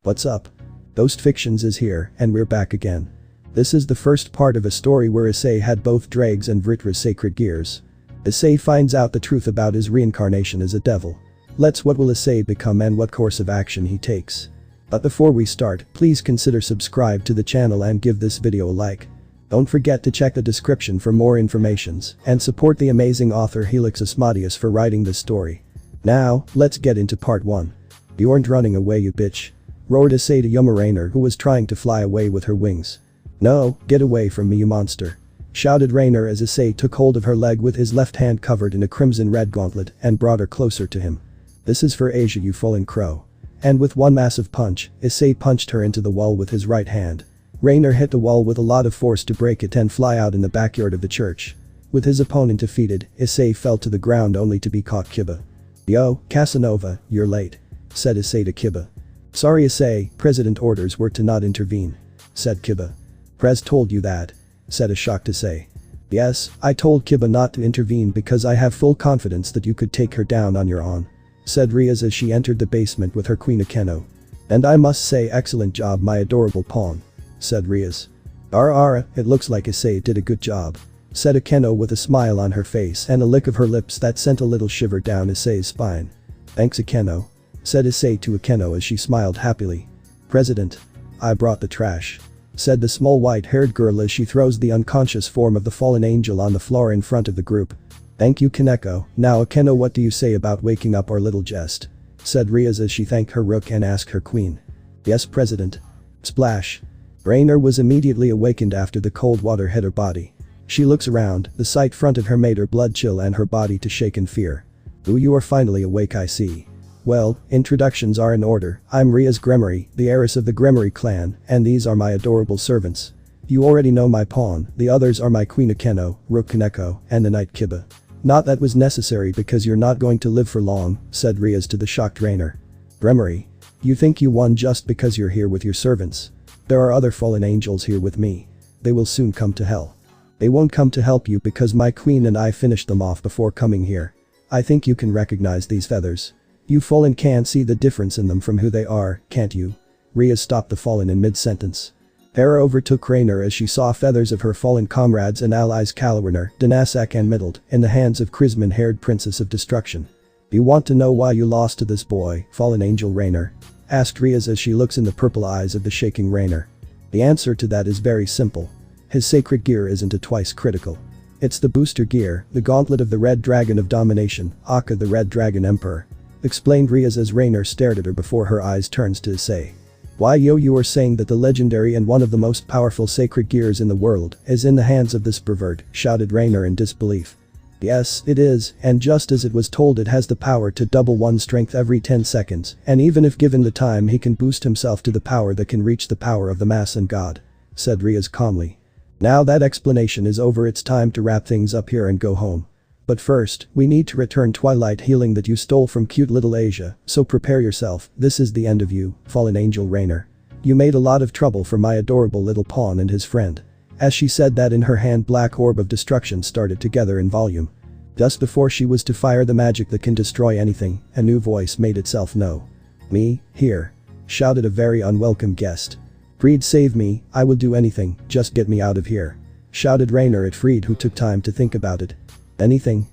What's up? Ghost Fictions is here, and we're back again. This is the first part of a story where Issei had both Ddraig's and Vritra's sacred gears. Issei finds out the truth about his reincarnation as a devil. What will Issei become and what course of action he takes? But before we start, please consider subscribe to the channel and give this video a like. Don't forget to check the description for more informations and support the amazing author Helix Asmodeus for writing this story. Now, let's get into part 1. You aren't running away, you bitch. Roared Issei to Rainer, who was trying to fly away with her wings. No, get away from me, you monster. Shouted Rainer as Issei took hold of her leg with his left hand covered in a crimson-red gauntlet and brought her closer to him. This is for Asia, you fallen crow. And with one massive punch, Issei punched her into the wall with his right hand. Rainer hit the wall with a lot of force to break it and fly out in the backyard of the church. With his opponent defeated, Issei fell to the ground only to be caught. Kiba. Yo, Casanova, you're late. Said Issei to Kiba. Sorry Issei, President orders were to not intervene. Said Kiba. Prez told you that? Said a shocked Issei. Yes, I told Kiba not to intervene because I have full confidence that you could take her down on your own. Said Riaz as she entered the basement with her Queen Akeno. And I must say excellent job, my adorable pawn. Said Riaz. Ara, it looks like Issei did a good job. Said Akeno with a smile on her face and a lick of her lips that sent a little shiver down Issei's spine. Thanks Akeno. Said Issei to Akeno as she smiled happily. President. I brought the trash. Said the small white-haired girl as she throws the unconscious form of the fallen angel on the floor in front of the group. Thank you Kaneko. Now Akeno, what do you say about waking up our little jest? Said Riaz as she thanked her rook and asked her queen. Yes President. Splash. Rainer was immediately awakened after the cold water hit her body. She looks around, the sight front of her made her blood chill and her body to shake in fear. Ooh, you are finally awake, I see. Well, introductions are in order. I'm Riaz Gremory, the heiress of the Gremory clan, and these are my adorable servants. You already know my pawn, the others are my Queen Akeno, Rook Kaneko, and the Knight Kiba. Not that was necessary because you're not going to live for long, said Riaz to the shocked Rainer. Gremory. You think you won just because you're here with your servants? There are other fallen angels here with me. They will soon come to hell. They won't come to help you because my queen and I finished them off before coming here. I think you can recognize these feathers. You fallen can't see the difference in them from who they are, can't you? Riaz stopped the fallen in mid-sentence. Terror overtook Rainer as she saw feathers of her fallen comrades and allies Kalawiner, Danasak and Middled in the hands of Crimson-haired Princess of Destruction. You want to know why you lost to this boy, fallen angel Rainer? Asked Riaz as she looks in the purple eyes of the shaking Rainer. The answer to that is very simple. His sacred gear isn't a twice critical. It's the booster gear, the gauntlet of the Red Dragon of Domination, Akka the Red Dragon Emperor. Explained Riaz as Rainer stared at her before her eyes turns to Issei. Why yo, you are saying that the legendary and one of the most powerful sacred gears in the world is in the hands of this pervert, shouted Rainer in disbelief. Yes, it is, and just as it was told it has the power to double one's strength every 10 seconds, and even if given the time he can boost himself to the power that can reach the power of the Mass and God. Said Riaz calmly. Now that explanation is over, it's time to wrap things up here and go home. But first, we need to return Twilight healing that you stole from cute little Asia, so prepare yourself, this is the end of you, fallen angel Rainer. You made a lot of trouble for my adorable little pawn and his friend. As she said that in her hand black orb of destruction started to gather in volume. Just before she was to fire the magic that can destroy anything, a new voice made itself known. Me, here. Shouted a very unwelcome guest. Fried, save me, I will do anything, just get me out of here. Shouted Rainer at Fried, who took time to think about it. Anything?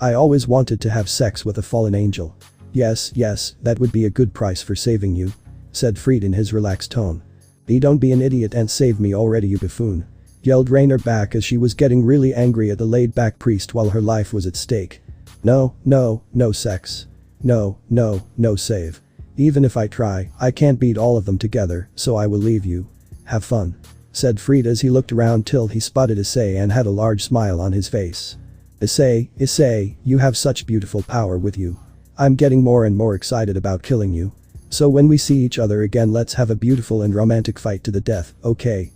I always wanted to have sex with a fallen angel. Yes, that would be a good price for saving you. Said Fried in his relaxed tone. Don't be an idiot and save me already, you buffoon. Yelled Rainer back as she was getting really angry at the laid-back priest while her life was at stake. No sex. No save. Even if I try, I can't beat all of them together, so I will leave you. Have fun. Said Fried as he looked around till he spotted Issei and had a large smile on his face. Issei, you have such beautiful power with you. I'm getting more and more excited about killing you. So when we see each other again, let's have a beautiful and romantic fight to the death, okay.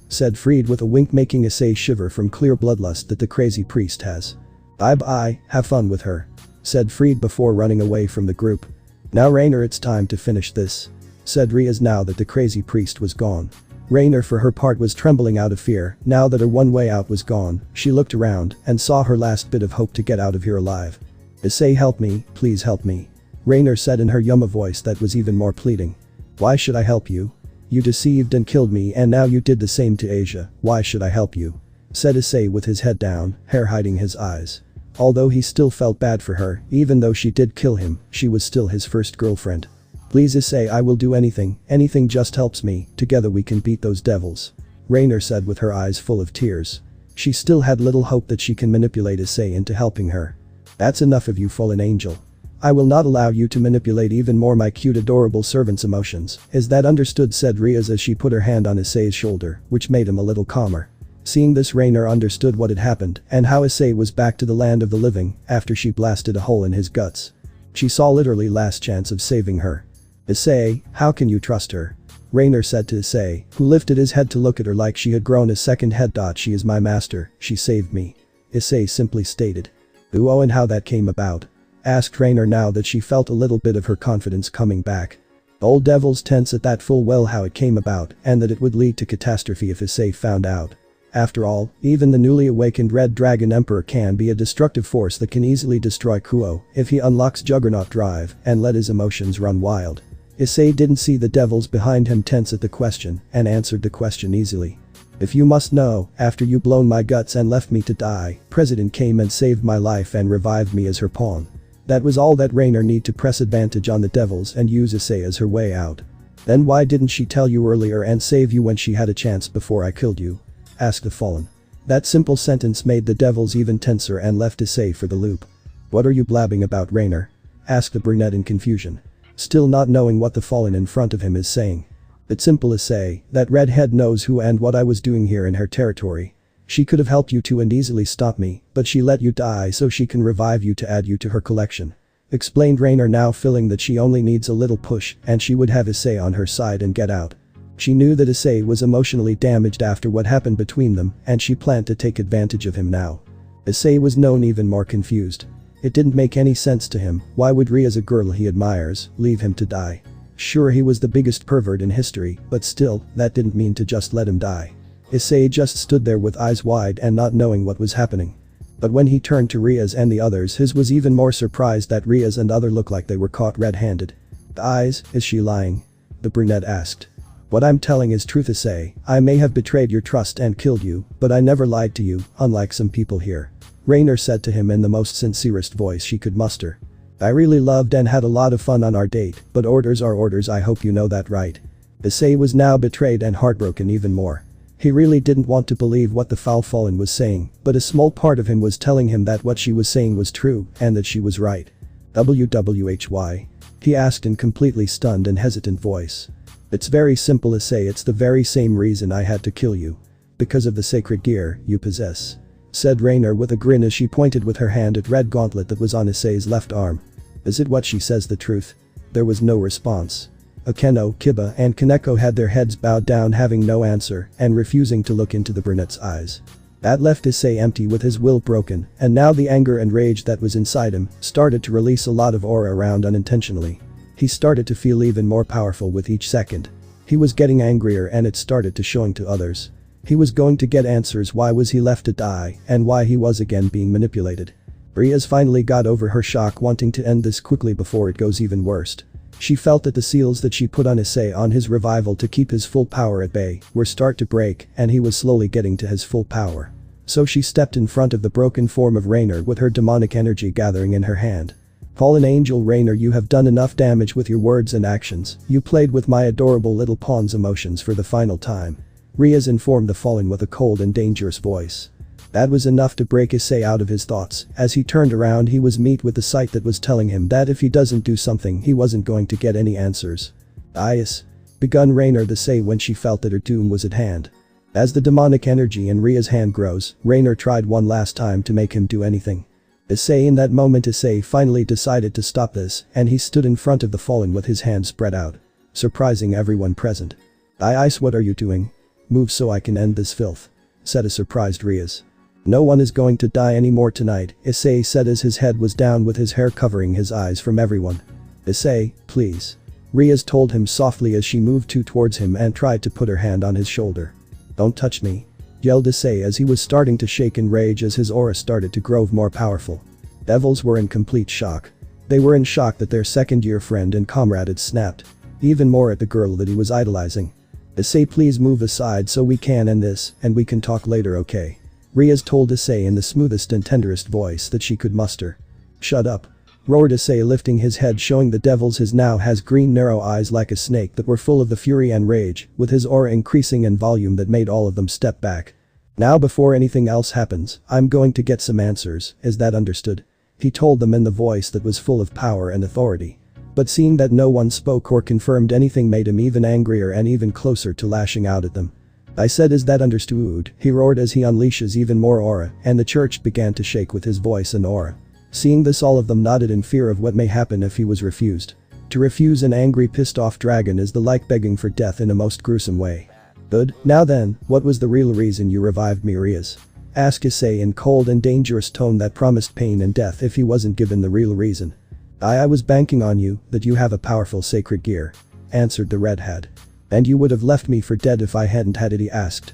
Said Fried with a wink, making Issei shiver from clear bloodlust that the crazy priest has. Bye, have fun with her. Said Fried before running away from the group. Now Rainer, it's time to finish this. Said Riaz now that the crazy priest was gone. Rainer for her part was trembling out of fear. Now that her one way out was gone, she looked around and saw her last bit of hope to get out of here alive. Issei, help me, please help me. Raynor said in her Yuma voice that was even more pleading. Why should I help you? You deceived and killed me and now you did the same to Asia, why should I help you? Said Issei with his head down, hair hiding his eyes. Although he still felt bad for her, even though she did kill him, she was still his first girlfriend. Please Issei, I will do anything just helps me, together we can beat those devils. Raynor said with her eyes full of tears. She still had little hope that she can manipulate Issei into helping her. That's enough of you, fallen angel. I will not allow you to manipulate even more my cute adorable servant's emotions. Is that understood? Said Riaz as she put her hand on Issei's shoulder, which made him a little calmer. Seeing this, Raynor understood what had happened and how Issei was back to the land of the living after she blasted a hole in his guts. She saw literally last chance of saving her. Issei, how can you trust her? Raynor said to Issei, who lifted his head to look at her like she had grown a second head. She is my master, she saved me. Issei simply stated. Oh, and how that came about? Asked Raynor now that she felt a little bit of her confidence coming back. Old devils tense at that full well how it came about and that it would lead to catastrophe if Issei found out. After all, even the newly awakened Red Dragon Emperor can be a destructive force that can easily destroy Kuo if he unlocks Juggernaut Drive and let his emotions run wild. Issei didn't see the devils behind him tense at the question and answered the question easily. If you must know, after you blown my guts and left me to die, President came and saved my life and revived me as her pawn. That was all that Raynor need to press advantage on the devils and use Issei as her way out. Then why didn't she tell you earlier and save you when she had a chance before I killed you? Asked the fallen. That simple sentence made the devils even tenser and left Issei for the loop. What are you blabbing about, Raynor? Asked the brunette in confusion. Still not knowing what the fallen in front of him is saying. It's simple, Issei, that redhead knows who and what I was doing here in her territory. She could have helped you too and easily stopped me, but she let you die so she can revive you to add you to her collection. Explained Raynor, now feeling that she only needs a little push and she would have Issei on her side and get out. She knew that Issei was emotionally damaged after what happened between them and she planned to take advantage of him now. Issei was known even more confused. It didn't make any sense to him, why would Riaz, a girl he admires, leave him to die? Sure, he was the biggest pervert in history, but still, that didn't mean to just let him die. Issei just stood there with eyes wide and not knowing what was happening. But when he turned to Riaz and the others, his was even more surprised that Riaz and other looked like they were caught red-handed. The eyes, is she lying? The brunette asked. What I'm telling is truth, Issei. I may have betrayed your trust and killed you, but I never lied to you, unlike some people here. Raynor said to him in the most sincerest voice she could muster. I really loved and had a lot of fun on our date, but orders are orders, I hope you know that, right? Issei was now betrayed and heartbroken even more. He really didn't want to believe what the foul fallen was saying, but a small part of him was telling him that what she was saying was true and that she was right. WWHY? He asked in completely stunned and hesitant voice. It's very simple, Issei, it's the very same reason I had to kill you. Because of the sacred gear you possess. Said Raynor with a grin as she pointed with her hand at red gauntlet that was on Issei's left arm. Is it what she says the truth? There was no response. Akeno, Kiba and Kaneko had their heads bowed down, having no answer and refusing to look into the brunette's eyes. That left Issei empty with his will broken, and now the anger and rage that was inside him started to release a lot of aura around unintentionally. He started to feel even more powerful with each second. He was getting angrier and it started to showing to others. He was going to get answers why was he left to die and why he was again being manipulated. Riaz finally got over her shock, wanting to end this quickly before it goes even worse. She felt that the seals that she put on Issei on his revival to keep his full power at bay were start to break and he was slowly getting to his full power. So she stepped in front of the broken form of Raynor with her demonic energy gathering in her hand. Fallen angel Raynor, you have done enough damage with your words and actions, you played with my adorable little pawn's emotions for the final time. Riaz informed the fallen with a cold and dangerous voice. That was enough to break Issei out of his thoughts. As he turned around, he was met with the sight that was telling him that if he doesn't do something he wasn't going to get any answers. Ayas. Begun Raynor to say when she felt that her doom was at hand. As the demonic energy in Riaz's hand grows, Raynor tried one last time to make him do anything. Issei, in that moment Issei finally decided to stop this and he stood in front of the fallen with his hands spread out. Surprising everyone present. Ice, what are you doing? Move so I can end this filth. Said a surprised Riaz. No one is going to die anymore tonight, Issei said as his head was down with his hair covering his eyes from everyone. Issei, please. Riaz told him softly as she moved towards him and tried to put her hand on his shoulder. Don't touch me. Yelled Issei as he was starting to shake in rage as his aura started to grow more powerful. Devils were in complete shock. They were in shock that their second-year friend and comrade had snapped. Even more at the girl that he was idolizing. Issei, please move aside so we can end this, and we can talk later, okay? Riaz told Issei in the smoothest and tenderest voice that she could muster. Shut up. Roared Issei, lifting his head, showing the devils his now has green narrow eyes like a snake that were full of the fury and rage, with his aura increasing in volume that made all of them step back. Now before anything else happens, I'm going to get some answers, is that understood? He told them in the voice that was full of power and authority. But seeing that no one spoke or confirmed anything made him even angrier and even closer to lashing out at them. I said, is that understood? He roared as he unleashes even more aura, and the church began to shake with his voice and aura. Seeing this, all of them nodded in fear of what may happen if he was refused. To refuse an angry, pissed off dragon is like begging for death in a most gruesome way. Good, now then, what was the real reason you revived me, Riaz? Asked Issei in cold and dangerous tone that promised pain and death if he wasn't given the real reason. I was banking on you, that you have a powerful sacred gear. Answered the redhead. And you would have left me for dead if I hadn't had it, he asked.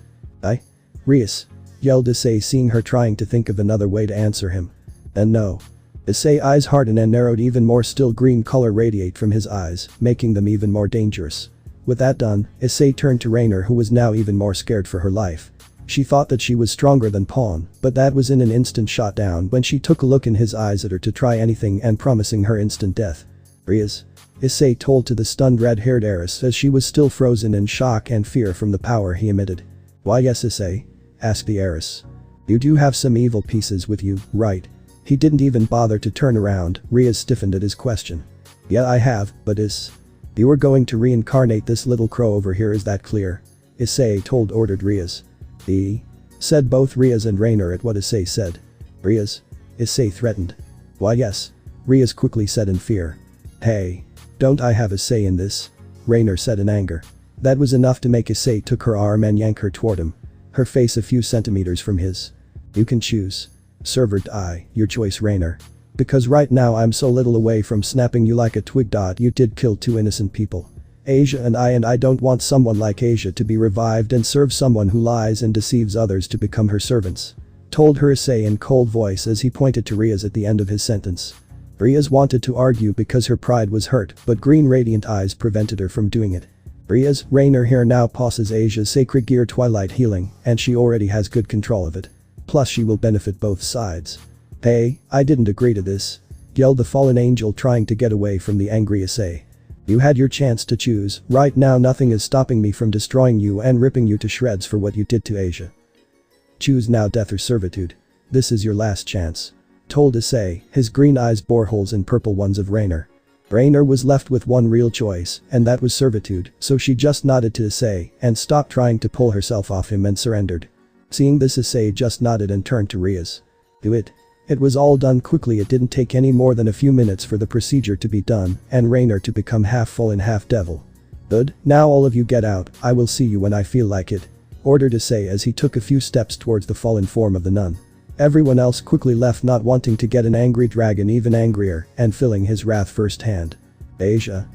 Riaz. Yelled Issei, seeing her trying to think of another way to answer him. And no. Issei's eyes hardened and narrowed, even more still green color radiate from his eyes, making them even more dangerous. With that done, Issei turned to Rainer, who was now even more scared for her life. She thought that she was stronger than Pawn, but that was in an instant shot down when she took a look in his eyes at her to try anything and promising her instant death. Riaz. Issei told to the stunned red-haired heiress as she was still frozen in shock and fear from the power he emitted. Why yes, Issei? Asked the heiress. You do have some evil pieces with you, right? He didn't even bother to turn around. Riaz stiffened at his question. Yeah, I have, but you were going to reincarnate this little crow over here, is that clear? Issei ordered Riaz. Said both Riaz and Rainer at what Issei said. Riaz? Issei threatened. Why yes. Riaz quickly said in fear. Hey. Don't I have a say in this? Rainer said in anger. That was enough to make Issei took her arm and yank her toward him. Her face a few centimeters from his. You can choose. Servered your choice, Rainer. Because right now I'm so little away from snapping you like a twig. You did kill 2 innocent people. Asia and I don't want someone like Asia to be revived and serve someone who lies and deceives others to become her servants. Told her Issei in cold voice as he pointed to Riaz at the end of his sentence. Riaz wanted to argue because her pride was hurt, but green radiant eyes prevented her from doing it. Riaz, Rainer here now possesses Asia's sacred gear Twilight Healing, and she already has good control of it. Plus she will benefit both sides. Hey, I didn't agree to this. Yelled the fallen angel, trying to get away from the angry Issei. You had your chance to choose. Right now nothing is stopping me from destroying you and ripping you to shreds for what you did to Asia. Choose now, death or servitude. This is your last chance. Told Issei, his green eyes boreholes in purple ones of Rainer. Rainer was left with one real choice, and that was servitude, so she just nodded to Issei and stopped trying to pull herself off him and surrendered. Seeing this, Issei just nodded and turned to Riaz. Do it. It was all done quickly. It didn't take any more than a few minutes for the procedure to be done and Rainer to become half full and half devil. Good, now all of you get out, I will see you when I feel like it. Ordered Issei as he took a few steps towards the fallen form of the nun. Everyone else quickly left, not wanting to get an angry dragon even angrier and feeling his wrath firsthand. Asia.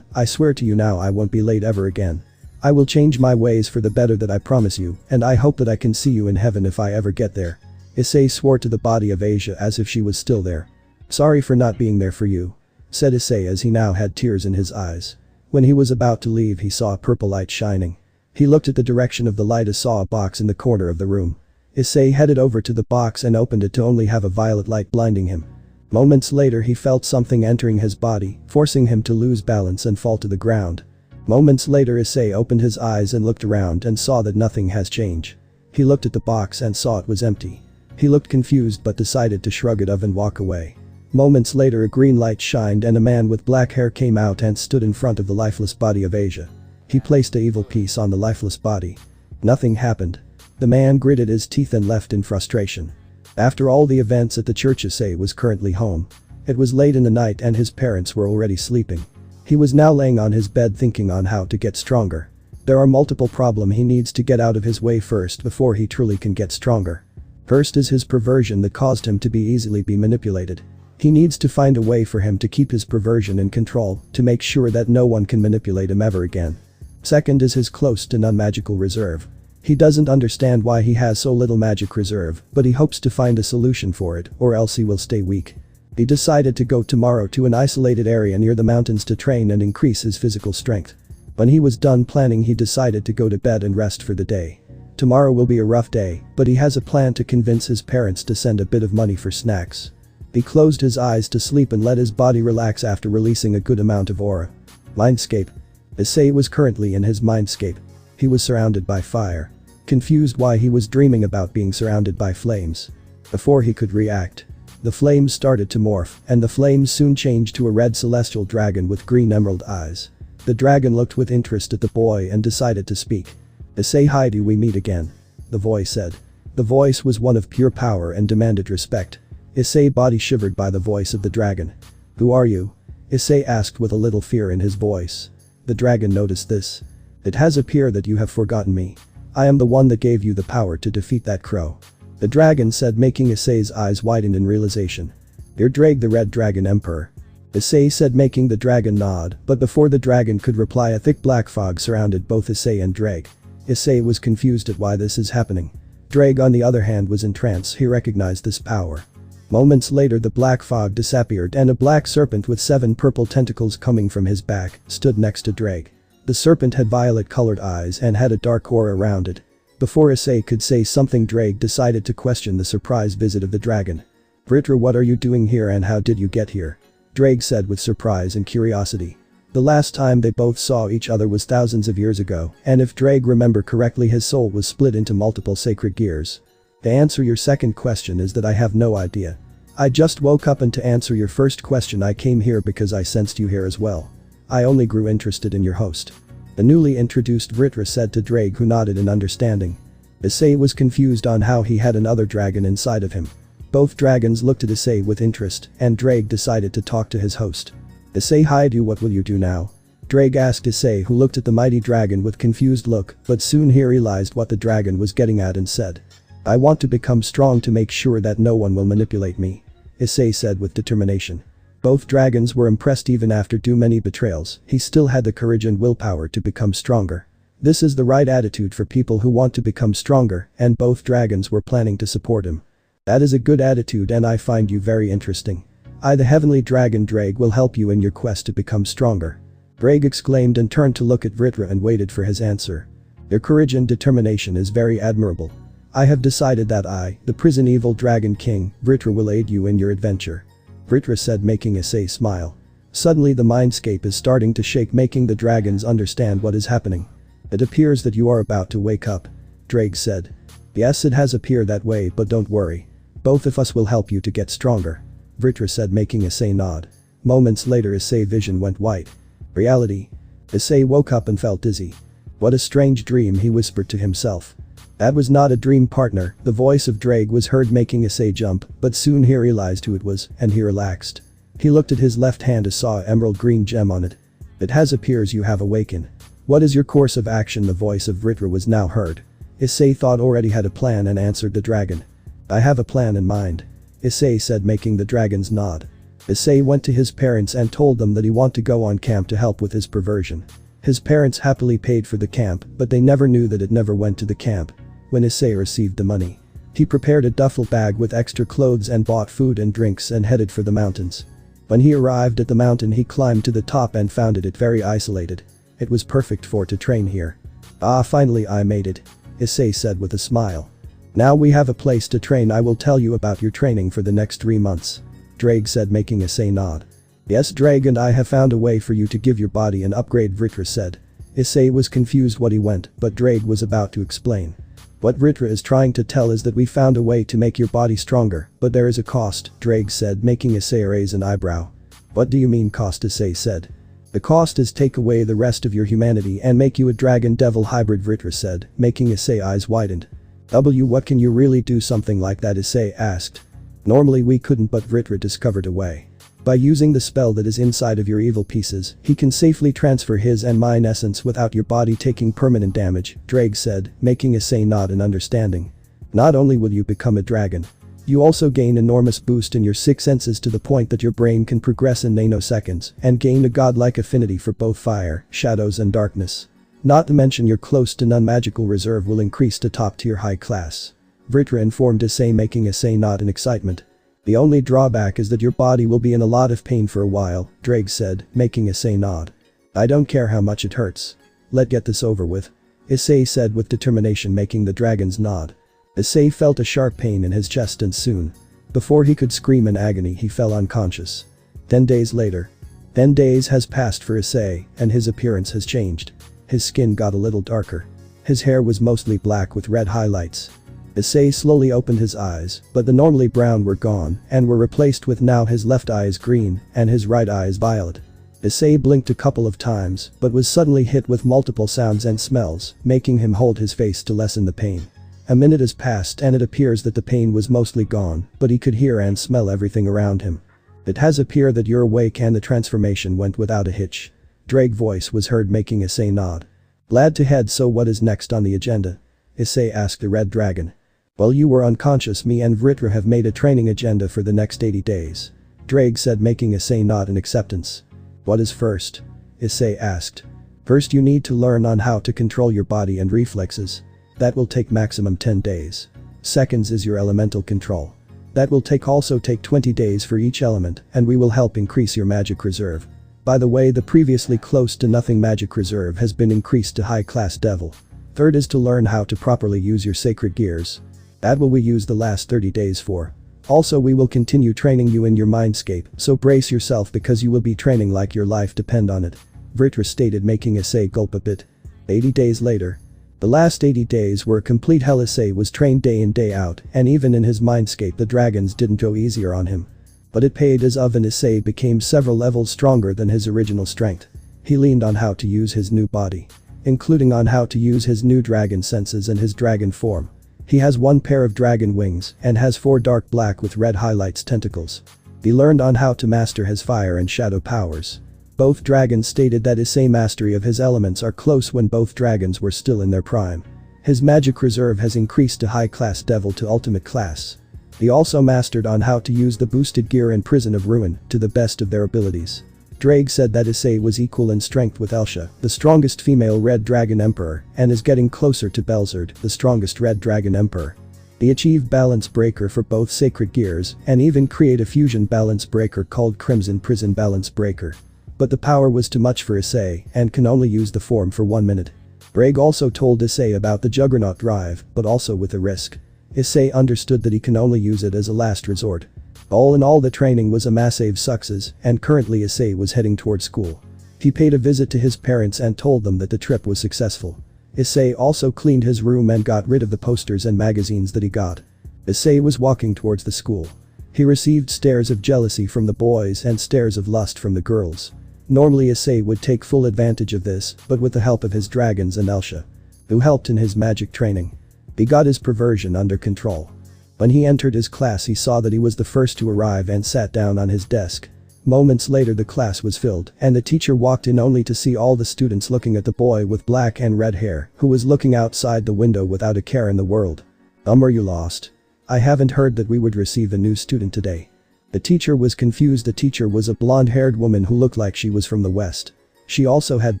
I swear to you now I won't be late ever again. I will change my ways for the better, that I promise you, and I hope that I can see you in heaven if I ever get there. Issei swore to the body of Asia as if she was still there. Sorry for not being there for you. Said Issei as he now had tears in his eyes. When he was about to leave, he saw a purple light shining. He looked at the direction of the light and saw a box in the corner of the room. Issei headed over to the box and opened it to only have a violet light blinding him. Moments later he felt something entering his body, forcing him to lose balance and fall to the ground. Moments later Issei opened his eyes and looked around and saw that nothing has changed. He looked at the box and saw it was empty. He looked confused but decided to shrug it off and walk away. Moments later a green light shined and a man with black hair came out and stood in front of the lifeless body of Asia. He placed a evil piece on the lifeless body. Nothing happened. The man gritted his teeth and left in frustration. After all the events at the church, Issei was currently home. It was late in the night and his parents were already sleeping. He was now laying on his bed thinking on how to get stronger. There are multiple problems he needs to get out of his way first before he truly can get stronger. First is his perversion that caused him to be easily manipulated. He needs to find a way for him to keep his perversion in control, to make sure that no one can manipulate him ever again. Second is his close to none magical reserve. He doesn't understand why he has so little magic reserve, but he hopes to find a solution for it, or else he will stay weak. He decided to go tomorrow to an isolated area near the mountains to train and increase his physical strength. When he was done planning, he decided to go to bed and rest for the day. Tomorrow will be a rough day, but he has a plan to convince his parents to send a bit of money for snacks. He closed his eyes to sleep and let his body relax after releasing a good amount of aura. Mindscape. Issei was currently in his mindscape. He was surrounded by fire. Confused why he was dreaming about being surrounded by flames. Before he could react, the flames started to morph, and the flames soon changed to a red celestial dragon with green emerald eyes. The dragon looked with interest at the boy and decided to speak. Issei, hi, do we meet again? The voice said. The voice was one of pure power and demanded respect. Issei's body shivered by the voice of the dragon. Who are you? Issei asked with a little fear in his voice. The dragon noticed this. It has appeared that you have forgotten me. I am the one that gave you the power to defeat that crow. The dragon said, making Issei's eyes widen in realization. You're Ddraig, the Red Dragon Emperor. Issei said, making the dragon nod, but before the dragon could reply, a thick black fog surrounded both Issei and Ddraig. Issei was confused at why this is happening. Ddraig, on the other hand, was in trance. He recognized this power. Moments later, the black fog disappeared and a black serpent with 7 purple tentacles coming from his back stood next to Ddraig. The serpent had violet-colored eyes and had a dark aura around it. Before Issei could say something, Ddraig decided to question the surprise visit of the dragon. Vritra, what are you doing here and how did you get here? Ddraig said with surprise and curiosity. The last time they both saw each other was thousands of years ago, and if Ddraig remember correctly, his soul was split into multiple sacred gears. To answer your second question is that I have no idea. I just woke up, and to answer your first question, I came here because I sensed you here as well. I only grew interested in your host. The newly introduced Vritra said to Ddraig, who nodded in understanding. Issei was confused on how he had another dragon inside of him. Both dragons looked at Issei with interest, and Ddraig decided to talk to his host. Issei, hi, what will you do now? Ddraig asked Issei, who looked at the mighty dragon with confused look, but soon he realized what the dragon was getting at and said. I want to become strong to make sure that no one will manipulate me, Issei said with determination. Both dragons were impressed. Even after too many betrayals, he still had the courage and willpower to become stronger. This is the right attitude for people who want to become stronger, and both dragons were planning to support him. That is a good attitude and I find you very interesting. I, the heavenly dragon Ddraig, will help you in your quest to become stronger. Ddraig exclaimed and turned to look at Vritra and waited for his answer. Your courage and determination is very admirable. I have decided that I, the prison evil dragon king, Vritra, will aid you in your adventure. Vritra said, making Issei smile. Suddenly the mindscape is starting to shake, making the dragons understand what is happening. It appears that you are about to wake up, Ddraig said. Yes, it has appeared that way, but don't worry. Both of us will help you to get stronger, Vritra said, making Issei nod. Moments later, Issei's vision went white. Reality. Issei woke up and felt dizzy. What a strange dream, he whispered to himself. That was not a dream, partner. The voice of Ddraig was heard, making Issei jump, but soon he realized who it was, and he relaxed. He looked at his left hand and saw an emerald green gem on it. It has appears you have awakened. What is your course of action? The voice of Vritra was now heard. Issei thought already had a plan and answered the dragon. I have a plan in mind, Issei said, making the dragons nod. Issei went to his parents and told them that he wanted to go on camp to help with his perversion. His parents happily paid for the camp, but they never knew that it never went to the camp. When Issei received the money, he prepared a duffel bag with extra clothes and bought food and drinks and headed for the mountains. When he arrived at the mountain, he climbed to the top and found it very isolated. It was perfect for to train here. Ah, finally I made it, Issei said with a smile. Now we have a place to train. I will tell you about your training for the next 3 months, Ddraig said, making Issei nod. Yes, Ddraig, and I have found a way for you to give your body an upgrade, Vritra said. Issei was confused what he went, but Ddraig was about to explain. What Vritra is trying to tell is that we found a way to make your body stronger, but there is a cost, Ddraig said, making Issei raise an eyebrow. What do you mean cost? Issei said. The cost is take away the rest of your humanity and make you a dragon-devil hybrid, Vritra said, making Issei's eyes widened. What can you really do something like that? Issei asked. Normally we couldn't, but Vritra discovered a way. By using the spell that is inside of your evil pieces, he can safely transfer his and mine essence without your body taking permanent damage, Ddraig said, making Issei nod in understanding. Not only will you become a dragon, you also gain enormous boost in your 6 senses to the point that your brain can progress in nanoseconds and gain a godlike affinity for both fire, shadows and darkness. Not to mention your close to none magical reserve will increase to top tier high class, Vritra informed Issei, making Issei nod in excitement. The only drawback is that your body will be in a lot of pain for a while, Ddraig said, making Issei nod. I don't care how much it hurts. Let's get this over with. Issei said with determination, making the dragons nod. Issei felt a sharp pain in his chest and soon. Before he could scream in agony, he fell unconscious. 10 days later. 10 days has passed for Issei, and his appearance has changed. His skin got a little darker. His hair was mostly black with red highlights. Issei slowly opened his eyes, but the normally brown were gone and were replaced with now his left eye is green and his right eye is violet. Issei blinked a couple of times but was suddenly hit with multiple sounds and smells, making him hold his face to lessen the pain. A minute has passed and it appears that the pain was mostly gone, but he could hear and smell everything around him. It has appeared that you're awake and the transformation went without a hitch. Ddraig's voice was heard, making Issei nod. Glad to head. So what is next on the agenda? Issei asked the red dragon. While you were unconscious, me and Vritra have made a training agenda for the next 80 days. Ddraig said, making Issei nod in acceptance. What is first? Issei asked. First you need to learn on how to control your body and reflexes. That will take maximum 10 days. Seconds is your elemental control. That will also take 20 days for each element and we will help increase your magic reserve. By the way, the previously close to nothing magic reserve has been increased to high class devil. Third is to learn how to properly use your sacred gears. That will we use the last 30 days for. Also we will continue training you in your mindscape, so brace yourself because you will be training like your life depend on it. Vritra stated, making Issei gulp a bit. 80 days later. The last 80 days were a complete hell. Issei was trained day in day out and even in his mindscape the dragons didn't go easier on him. But it paid as of and Issei became several levels stronger than his original strength. He leaned on how to use his new body. Including on how to use his new dragon senses and his dragon form. He has 1 pair of dragon wings and has 4 dark black with red highlights tentacles. He learned on how to master his fire and shadow powers. Both dragons stated that Issei's mastery of his elements are close when both dragons were still in their prime. His magic reserve has increased to high class devil to ultimate class. He also mastered on how to use the boosted gear in Prison of Ruin to the best of their abilities. Ddraig said that Issei was equal in strength with Elsha, the strongest female red dragon emperor, and is getting closer to Belzerd, the strongest red dragon emperor. He achieved balance breaker for both sacred gears and even create a fusion balance breaker called Crimson Prison Balance Breaker. But the power was too much for Issei and can only use the form for 1 minute. Ddraig also told Issei about the Juggernaut drive, but also with a risk. Issei understood that he can only use it as a last resort. All in all, the training was a massive success and currently Issei was heading towards school. He paid a visit to his parents and told them that the trip was successful. Issei also cleaned his room and got rid of the posters and magazines that he got. Issei was walking towards the school. He received stares of jealousy from the boys and stares of lust from the girls. Normally Issei would take full advantage of this, but with the help of his dragons and Elsha, who helped in his magic training, he got his perversion under control. When he entered his class, he saw that he was the first to arrive and sat down on his desk. Moments later the class was filled and the teacher walked in only to see all the students looking at the boy with black and red hair who was looking outside the window without a care in the world. Are you lost? I haven't heard that we would receive a new student today. The teacher was confused. The teacher was a blonde-haired woman who looked like she was from the west. She also had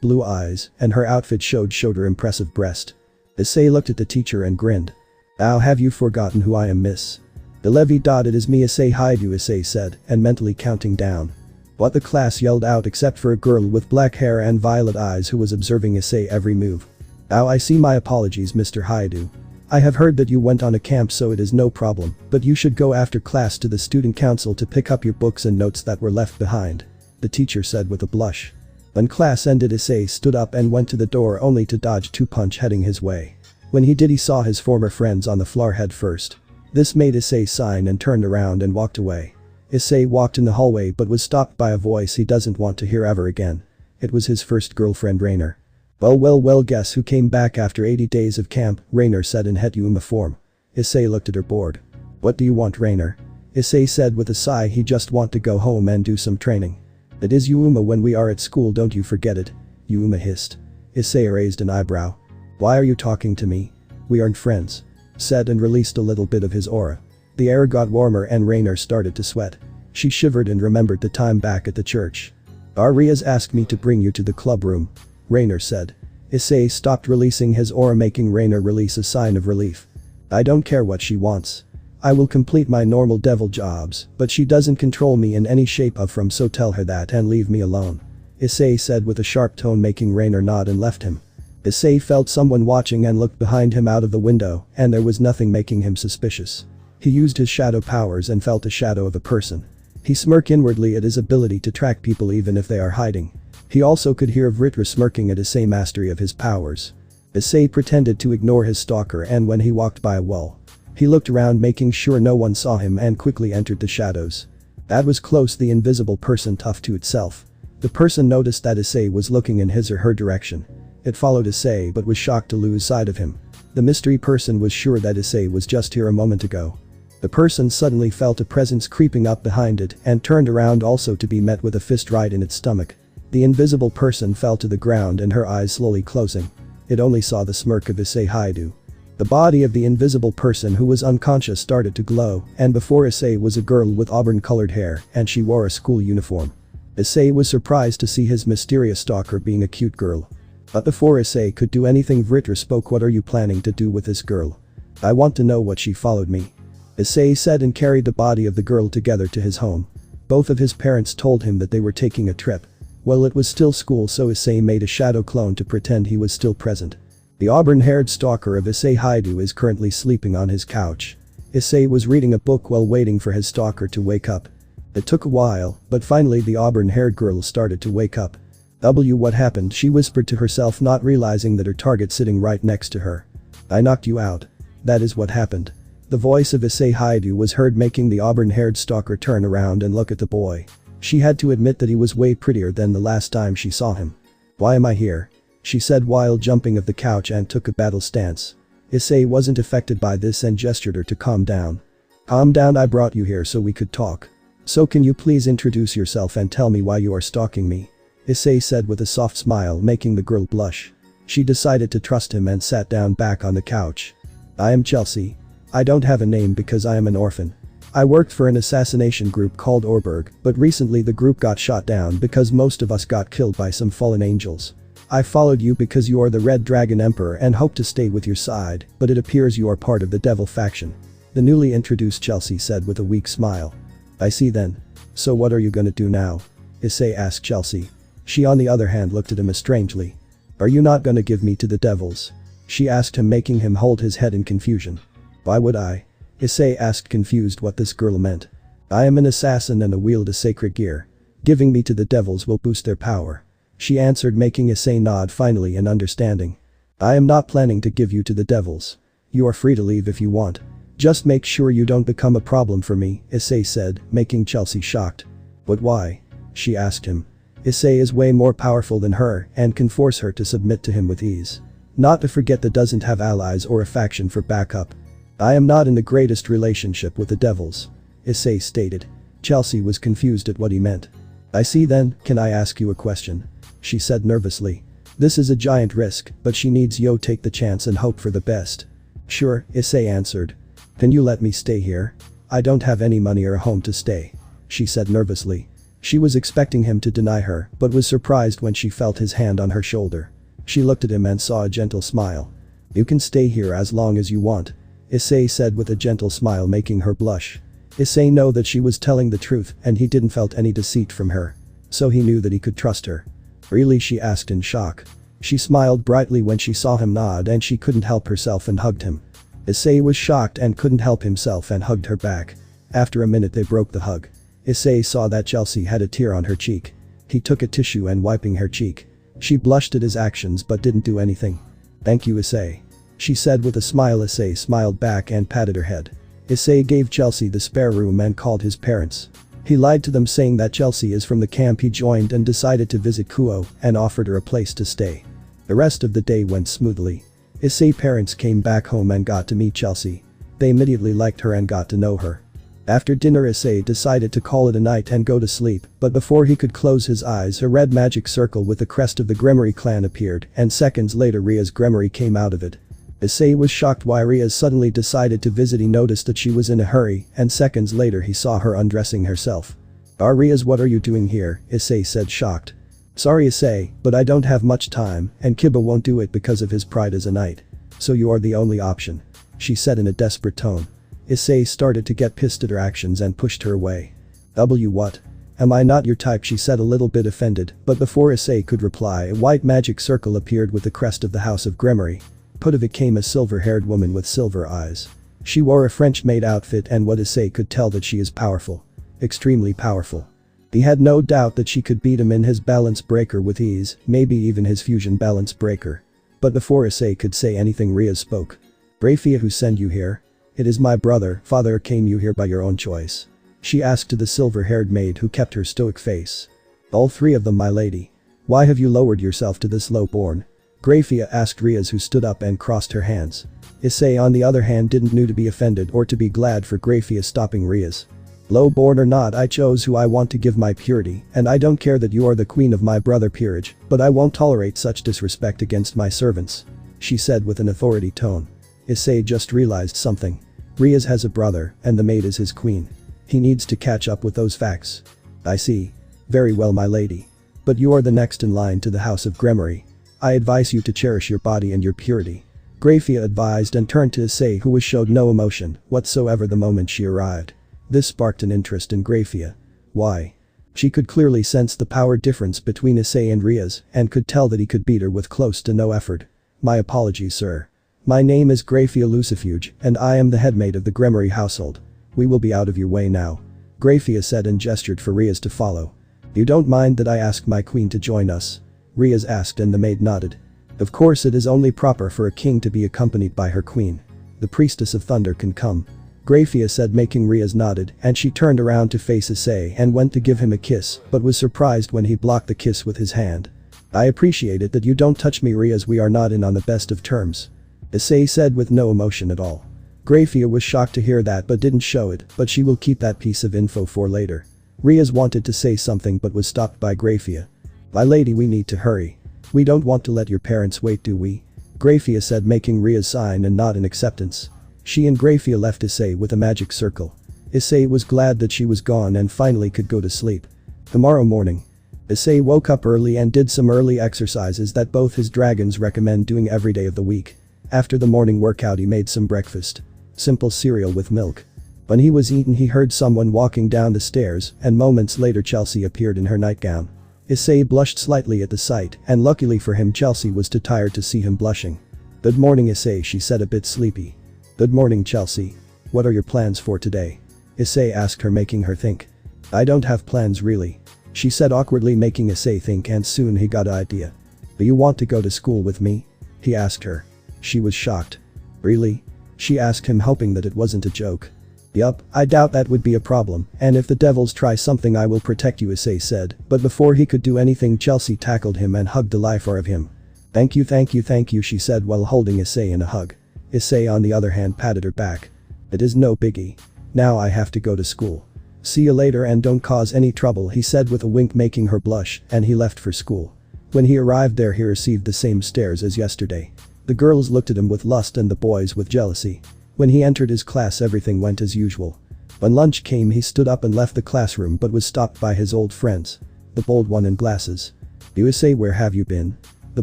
blue eyes and her outfit showed her impressive breast. Issei looked at the teacher and grinned. Now have you forgotten who I am, miss? The levy. It is me, Issei. Hide you, Issei said and mentally counting down. What the class yelled out except for a girl with black hair and violet eyes who was observing Issei every move. Now I see. My apologies, Mr. Haidu. I have heard that you went on a camp, so it is no problem, but you should go after class to the student council to pick up your books and notes that were left behind. The teacher said with a blush. When class ended, Issei stood up and went to the door only to dodge 2 punch heading his way. When he did, he saw his former friends on the floor head first. This made Issei sign and turned around and walked away. Issei walked in the hallway but was stopped by a voice he doesn't want to hear ever again. It was his first girlfriend, Rainer. Well, guess who came back after 80 days of camp, Rainer said in het uniform. Issei looked at her bored. What do you want, Rainer? Issei said with a sigh he just want to go home and do some training. It is Yuma when we are at school, don't you forget it. Yuma hissed. Issei raised an eyebrow. Why are you talking to me? We aren't friends. Said and released a little bit of his aura. The air got warmer and Rainer started to sweat. She shivered and remembered the time back at the church. Arias asked me to bring you to the club room. Rainer said. Issei stopped releasing his aura, making Rainer release a sign of relief. I don't care what she wants. I will complete my normal devil jobs, but she doesn't control me in any shape or form, so tell her that and leave me alone. Issei said with a sharp tone, making Rainer nod and left him. Issei felt someone watching and looked behind him out of the window, and there was nothing making him suspicious. He used his shadow powers and felt a shadow of a person. He smirked inwardly at his ability to track people even if they are hiding. He also could hear Vritra smirking at Issei's mastery of his powers. Issei pretended to ignore his stalker, and when he walked by a wall, he looked around making sure no one saw him and quickly entered the shadows. That was close. The invisible person toughed to itself. The person noticed that Issei was looking in his or her direction. It followed Issei but was shocked to lose sight of him. The mystery person was sure that Issei was just here a moment ago. The person suddenly felt a presence creeping up behind it and turned around, also to be met with a fist right in its stomach. The invisible person fell to the ground and her eyes slowly closing. It only saw the smirk of Issei Haidu. The body of the invisible person who was unconscious started to glow, and before Issei was a girl with auburn-colored hair, and she wore a school uniform. Issei was surprised to see his mysterious stalker being a cute girl. But before Issei could do anything, Vritra spoke. What are you planning to do with this girl? I want to know what she followed me. Issei said and carried the body of the girl together to his home. Both of his parents told him that they were taking a trip. Well, it was still school, so Issei made a shadow clone to pretend he was still present. The auburn-haired stalker of Issei Haidu is currently sleeping on his couch. Issei was reading a book while waiting for his stalker to wake up. It took a while, but finally the auburn-haired girl started to wake up. What happened? She whispered to herself, not realizing that her target sitting right next to her. I knocked you out. That is what happened. The voice of Issei Haidu was heard, making the auburn-haired stalker turn around and look at the boy. She had to admit that he was way prettier than the last time she saw him. Why am I here? She said while jumping off the couch and took a battle stance. Issei wasn't affected by this and gestured her to calm down. Calm down, I brought you here so we could talk. So can you please introduce yourself and tell me why you are stalking me? Issei said with a soft smile, making the girl blush. She decided to trust him and sat down back on the couch. I am Chelsea. I don't have a name because I am an orphan. I worked for an assassination group called Orberg, but recently the group got shot down because most of us got killed by some fallen angels. I followed you because you are the Red Dragon Emperor and hope to stay with your side, but it appears you are part of the Devil faction. The newly introduced Chelsea said with a weak smile. I see then. So what are you gonna do now? Issei asked Chelsea. She on the other hand looked at him strangely. Are you not gonna give me to the devils? She asked him, making him hold his head in confusion. Why would I? Issei asked, confused what this girl meant. I am an assassin and I wield a sacred gear. Giving me to the devils will boost their power. She answered, making Issei nod finally in understanding. I am not planning to give you to the devils. You are free to leave if you want. Just make sure you don't become a problem for me, Issei said, making Chelsea shocked. But why? She asked him. Issei is way more powerful than her and can force her to submit to him with ease. Not to forget that doesn't have allies or a faction for backup. I am not in the greatest relationship with the devils, Issei stated. Chelsea was confused at what he meant. I see then, can I ask you a question? She said nervously. This is a giant risk, but she needs you take the chance and hope for the best. Sure, Issei answered. Can you let me stay here? I don't have any money or a home to stay, she said nervously. She was expecting him to deny her, but was surprised when she felt his hand on her shoulder. She looked at him and saw a gentle smile. You can stay here as long as you want, Issei said with a gentle smile, making her blush. Issei knew that she was telling the truth and he didn't felt any deceit from her. So he knew that he could trust her. Really? She asked in shock. She smiled brightly when she saw him nod and she couldn't help herself and hugged him. Issei was shocked and couldn't help himself and hugged her back. After a minute they broke the hug. Issei saw that Chelsea had a tear on her cheek. He took a tissue and wiping her cheek. She blushed at his actions but didn't do anything. Thank you, Issei, she said with a smile. Issei smiled back and patted her head. Issei gave Chelsea the spare room and called his parents. He lied to them, saying that Chelsea is from the camp he joined and decided to visit Kuo and offered her a place to stay. The rest of the day went smoothly. Issei's parents came back home and got to meet Chelsea. They immediately liked her and got to know her. After dinner Issei decided to call it a night and go to sleep, but before he could close his eyes a red magic circle with the crest of the Gremory clan appeared and seconds later Ria's Gremory came out of it. Issei was shocked why Ria suddenly decided to visit. He noticed that she was in a hurry and seconds later he saw her undressing herself. Ria's, what are you doing here? Issei said, shocked. Sorry Issei, but I don't have much time and Kiba won't do it because of his pride as a knight. So you are the only option, she said in a desperate tone. Issei started to get pissed at her actions and pushed her away. What? Am I not your type, she said, a little bit offended, but before Issei could reply, a white magic circle appeared with the crest of the House of Gremory. Out of it came a silver-haired woman with silver eyes. She wore a French-made outfit, and what Issei could tell that she is powerful. Extremely powerful. He had no doubt that she could beat him in his balance breaker with ease, maybe even his fusion balance breaker. But before Issei could say anything, Ria spoke. Vritra, who sent you here? It is my brother, father. Came you here by your own choice? She asked to the silver-haired maid who kept her stoic face. All three of them, my lady. Why have you lowered yourself to this low-born? Vritra asked Riaz, who stood up and crossed her hands. Issei on the other hand didn't know to be offended or to be glad for Vritra stopping Riaz. Low-born or not, I chose who I want to give my purity, and I don't care that you are the queen of my brother peerage, but I won't tolerate such disrespect against my servants. She said with an authority tone. Issei just realized something. Riaz has a brother, and the maid is his queen. He needs to catch up with those facts. I see. Very well, my lady. But you are the next in line to the House of Gremory. I advise you to cherish your body and your purity. Vritra advised and turned to Issei, who showed no emotion whatsoever the moment she arrived. This sparked an interest in Vritra. Why? She could clearly sense the power difference between Issei and Riaz and could tell that he could beat her with close to no effort. My apologies, sir. My name is Vritra Lucifuge, and I am the headmaid of the Gremory household. We will be out of your way now. Vritra said and gestured for Riaz to follow. You don't mind that I ask my queen to join us? Riaz asked, and the maid nodded. Of course, it is only proper for a king to be accompanied by her queen. The priestess of thunder can come. Vritra said, making Riaz nodded, and she turned around to face Issei and went to give him a kiss, but was surprised when he blocked the kiss with his hand. I appreciate it that you don't touch me, Riaz. We are not in on the best of terms. Issei said with no emotion at all. Vritra was shocked to hear that but didn't show it, but she will keep that piece of info for later. Riaz wanted to say something but was stopped by Vritra. My lady, we need to hurry. We don't want to let your parents wait, do we? Vritra said, making Riaz sign and nod in acceptance. She and Vritra left Issei with a magic circle. Issei was glad that she was gone and finally could go to sleep. Tomorrow morning. Issei woke up early and did some early exercises that both his dragons recommend doing every day of the week. After the morning workout, he made some breakfast. Simple cereal with milk. When he was eaten, he heard someone walking down the stairs, and moments later Chelsea appeared in her nightgown. Issei blushed slightly at the sight, and luckily for him Chelsea was too tired to see him blushing. Good morning, Issei, she said, a bit sleepy. Good morning, Chelsea. What are your plans for today? Issei asked her, making her think. I don't have plans really. She said awkwardly, making Issei think, and soon he got an idea. Do you want to go to school with me? He asked her. She was shocked. Really? She asked him, hoping that it wasn't a joke. Yup, I doubt that would be a problem, and if the devils try something I will protect you, Issei said, but before he could do anything Chelsea tackled him and hugged the life out of him. Thank you, she said while holding Issei in a hug. Issei on the other hand patted her back. It is no biggie. Now I have to go to school. See you later and don't cause any trouble, he said with a wink, making her blush, and he left for school. When he arrived there, he received the same stares as yesterday. The girls looked at him with lust and the boys with jealousy. When he entered his class, everything went as usual. When lunch came, he stood up and left the classroom but was stopped by his old friends. The bold one in glasses. Issei, where have you been? The